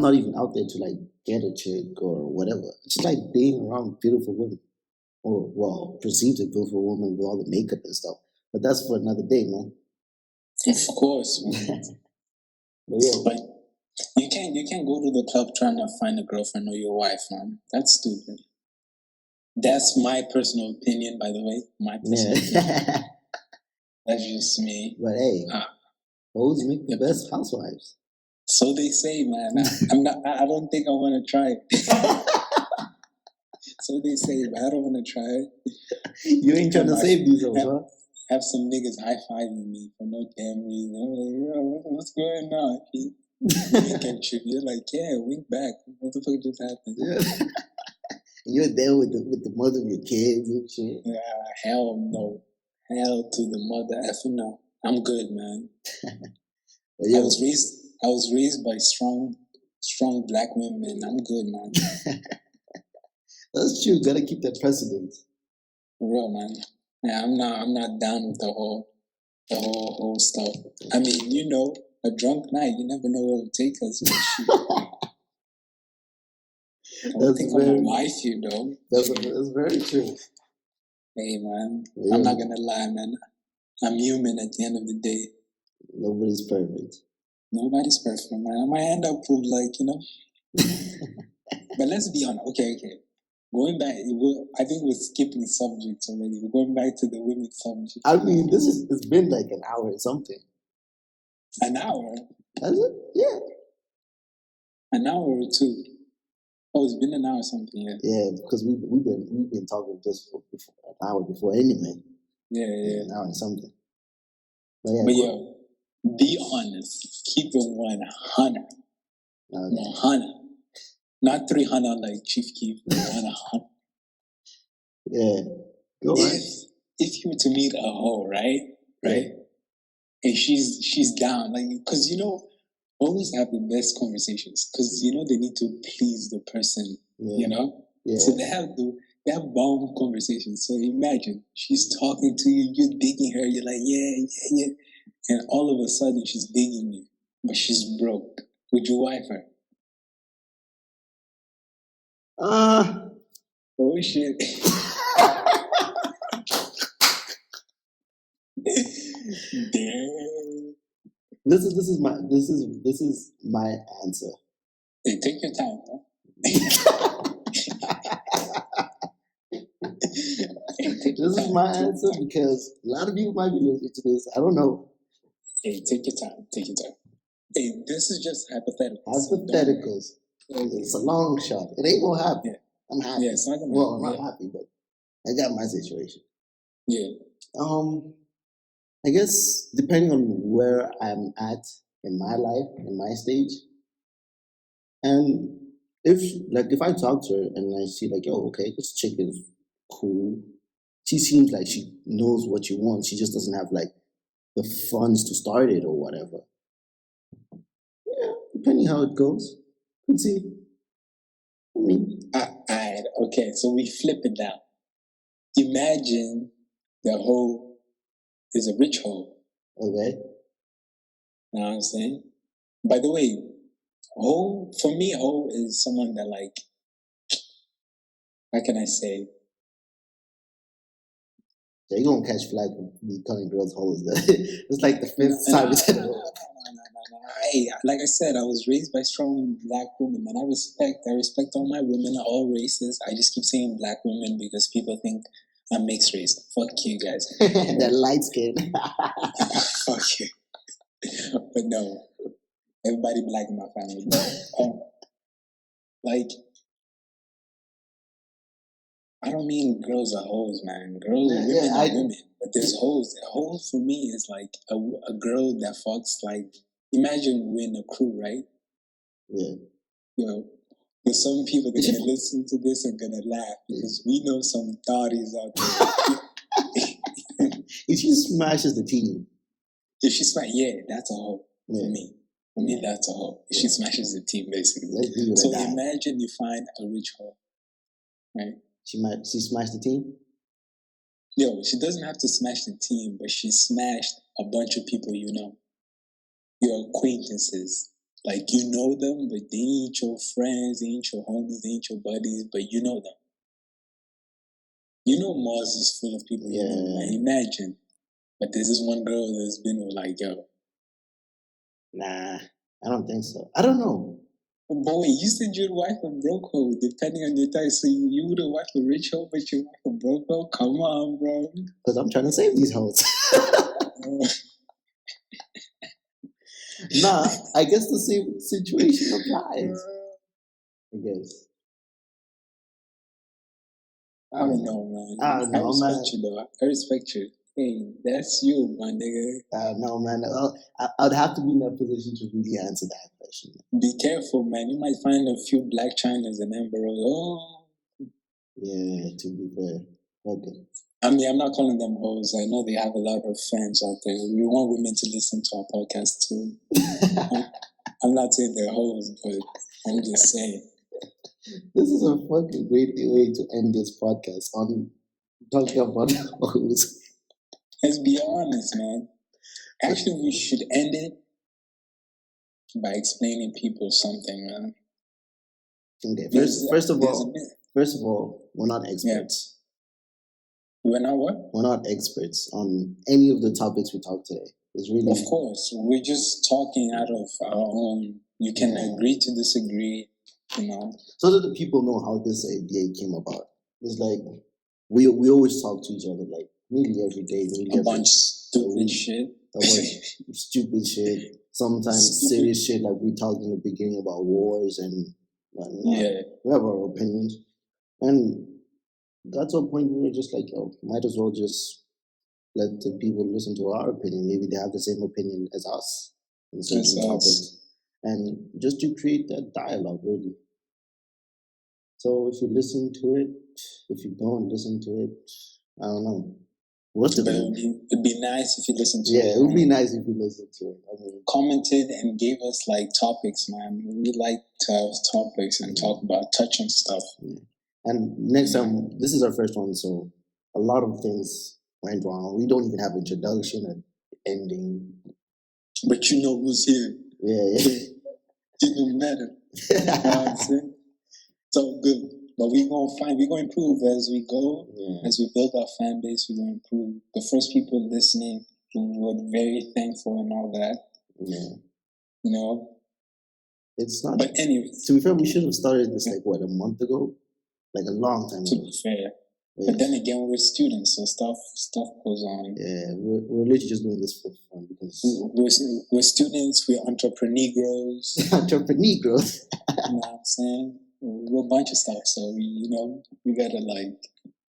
not even out there to, like, get a chick or whatever. It's just like being around beautiful women. Or, well, perceived as beautiful women with all the makeup and stuff. But that's for another day, man. Of course, man. But yeah. But you can't go to the club trying to find a girlfriend or your wife, man. That's stupid. That's my personal opinion, by the way. My personal opinion. That's just me. But hey, hoes make the best housewives. So they say, man. I don't think I want to try it. So they say, but I don't want to try it. You ain't trying to save these hoes, huh? Have some niggas high-fiving me for no damn reason. I'm like, yo, what's going on? Wink at you. You're like, yeah, wink back. What the fuck just happened? Yeah. You're there with the mother of your kids and shit. Yeah, hell no. Hell to the mother effing no. I'm good, man. I was raised by strong black women. I'm good, man. That's true. Gotta keep that precedent. For real, man. Yeah, I'm not down with the whole stuff. I mean, you know, a drunk night, you never know where it'll take us. I think I'm a wife, you know. That's very true. Hey, man, yeah. I'm not gonna lie, man. I'm human at the end of the day. Nobody's perfect. Nobody's perfect, man. I might end up with, like, you know. But let's be honest. Okay. Going back, I think we're skipping subjects already. We're going back to the women subject. I mean, it's been like an hour or something. An hour? Has it? Yeah. An hour or two. Oh, it's been an hour or something, yeah. Yeah, because we've been talking just for an hour before anyway. Yeah. An hour and something. But yo, be honest. Keep it 100. Okay. 100. Not 300 like Chief Keef, 100. Yeah. Go on. If you were to meet a hoe, right? Yeah. And she's down, like, because, you know, hoes have the best conversations because, you know, they need to please the person, you know? Yeah. So they have bomb conversations. So imagine, she's talking to you, you're digging her, you're like, yeah. And all of a sudden, she's digging you, but she's broke. Would you wife her? Oh shit. Damn. This is my answer. Hey, take your time, huh? This is my answer because a lot of people might be listening to this. I don't know. Hey, take your time. Hey, this is just hypotheticals. Hypotheticals. It's a long shot. It ain't gonna happen. Yeah. I'm happy. Yeah, it's not gonna happen. I'm not happy, but I got my situation. Yeah. I guess depending on where I'm at in my life, in my stage, and if I talk to her and I see like, oh, okay, this chick is cool. She seems like she knows what she wants. She just doesn't have like the funds to start it or whatever. Yeah, depending how it goes. Let's see. I mean, okay, so we flip it down. Imagine the hoe is a rich hoe. Okay. You know what I'm saying? By the way, hoe, for me, hoe is someone that, like, how can I say? Yeah, you're gonna catch flag for me calling girls hoes. It's like the fifth time you said it. No. Hey, like I said, I was raised by strong black women, and I respect all my women, all races. I just keep saying black women because people think I'm mixed race. Fuck you guys. That light skin. Fuck you. But no, everybody black in my family. Like, I don't mean girls are hoes, man. Women are women. But there's hoes. A hoe for me is like a girl that fucks, like, imagine we're in a crew, right? Yeah. You know, there's some people that are going to listen to this and going to laugh because we know some thotties out there. If she smashes the team. If she smashes, yeah, that's a hoe for me. For me, that's a hoe. If she smashes the team, basically. So imagine you find a rich hoe, right? She smashed the team? Yo, she doesn't have to smash the team, but she smashed a bunch of people you know. Your acquaintances. Like, you know them, but they ain't your friends, they ain't your homies, they ain't your buddies, but you know them. You know Mars is full of people you know, man. Imagine. But there's this one girl that's been with, like, yo. Nah, I don't think so. I don't know. Boy, you said you'd wife a broke hoe, depending on your type. So you would have wife a rich hoe, but you wife a broke hoe? Come on, bro. Because I'm trying to save these hoes. Nah, I guess the same situation applies. I guess. I don't know, man. I don't know, respect man. you, though. I respect you. Hey, that's you, my nigga. No, man. I'd have to be in that position to really answer that question. Be careful, man. You might find a few black Chinas and emperors. Oh. Yeah, to be fair. Okay. I mean, I'm not calling them hoes. I know they have a lot of fans out there. We want women to listen to our podcast too. I'm not saying they're hoes, but I'm just saying. This is a fucking great way to end this podcast on talking about hoes. Let's be honest, man. Actually, we should end it by explaining people something, man. Okay. First of all, we're not experts. Yeah. We're not what? We're not experts on any of the topics we talked today. It's really, of course, we're just talking out of our own. You can agree to disagree, you know. So that the people know how this idea came about. It's like we always talk to each other like nearly every day. A bunch stupid shit. A bunch stupid shit. Sometimes serious shit, like we talked in the beginning about wars and we have our opinions. And got to a point where we're just like, might as well just let the people listen to our opinion. Maybe they have the same opinion as us in certain topics. And just to create that dialogue, really. So if you listen to it, if you don't listen to it, I don't know. It'd be nice if you listen to it. Yeah, it would be nice if you listen to it. I mean, commented and gave us like topics, man. We like to have topics and talk about touching stuff. Yeah. And next time, this is our first one, so a lot of things went wrong. We don't even have introduction and ending. But you know who's here. Yeah. It don't matter. You know what I'm saying? So good. But we're gonna improve as we go. Yeah. As we build our fan base, we're gonna improve. The first people listening, we're very thankful and all that. Yeah. You know? It's not. But anyway. To be fair, we should have started this like a month ago? Like a long time ago. To be fair. Yeah. But then again, we're students, so stuff goes on. Yeah, we're literally just doing this for fun because we're students, we're entrepreneurs. Entrepreneurs. You know what I'm saying? We're a bunch of stuff, so we gotta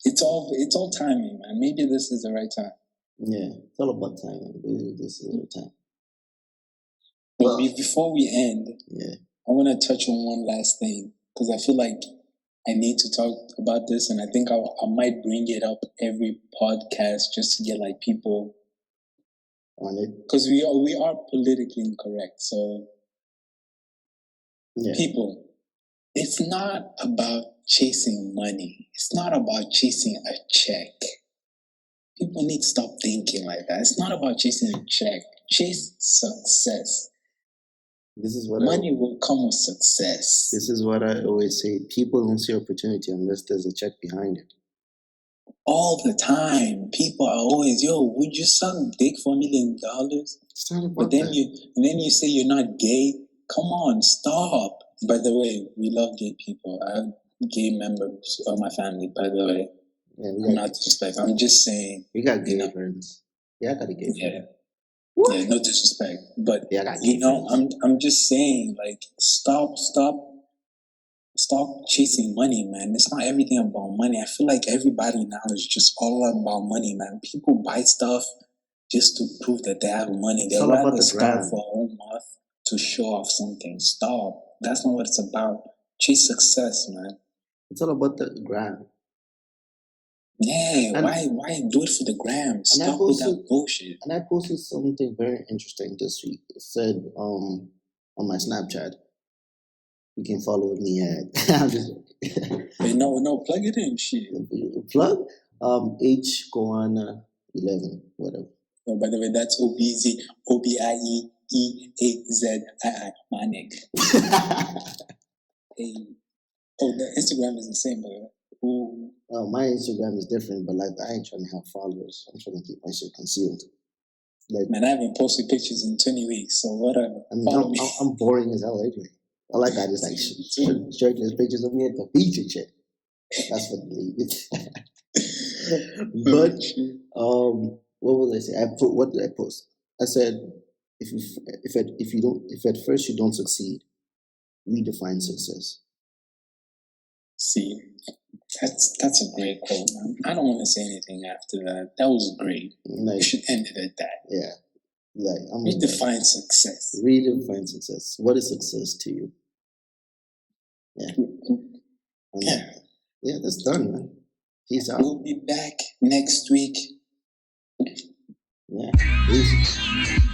it's all timing, man. Maybe this is the right time. Yeah, it's all about timing. This is the right time. But before we end, I want to touch on one last thing because I feel like I need to talk about this, and I think I might bring it up every podcast just to get like people on it because we are politically incorrect. So people. It's not about chasing money. It's not about chasing a check. People need to stop thinking like that. It's not about chasing a check. Chase success. This is what money will come with success. This is what I always say. People don't see opportunity unless there's a check behind it. All the time. People are always, would you suck dick for $1 million? It's not about but then you say you're not gay. Come on, stop. By the way, we love gay people. I have gay members of my family, by the way. Yeah, I'm not disrespect. I'm just saying. We got gay friends. Yeah, I got a gay friend. Yeah, no disrespect. But, I'm just saying, like, stop chasing money, man. It's not everything about money. I feel like everybody now is just all about money, man. People buy stuff just to prove that they have money. They'll rather spend for a whole month to show off something. Stop. That's not what it's about. Chase success, man. It's all about the gram. Yeah, why do it for the gram? Stop with that bullshit. And I posted something very interesting this week. It said on my Snapchat. You can follow me at I'm just hey, no, plug it in, shit. Plug H Goana 11, whatever. Oh, by the way, that's Obieeazii, Obieeazii, my nigga. Hey. Oh, the Instagram is the same, by the way. My Instagram is different, but like I ain't trying to have followers. I'm trying to keep my shit concealed. Like, man, I haven't posted pictures in 20 weeks, so whatever. I mean, I'm boring as hell anyway. All I got is like shirtless pictures of me at the beach and shit. That's what But what was I say? What did I post? I said if at first you don't succeed, redefine success. See, that's a great quote, man. I don't want to say anything after that. That was great. Like, we should end it at that. Yeah. Like redefine success. Redefine success. What is success to you? Yeah. Yeah, that's done, man. Peace out. We'll be back next week. Yeah. Peace.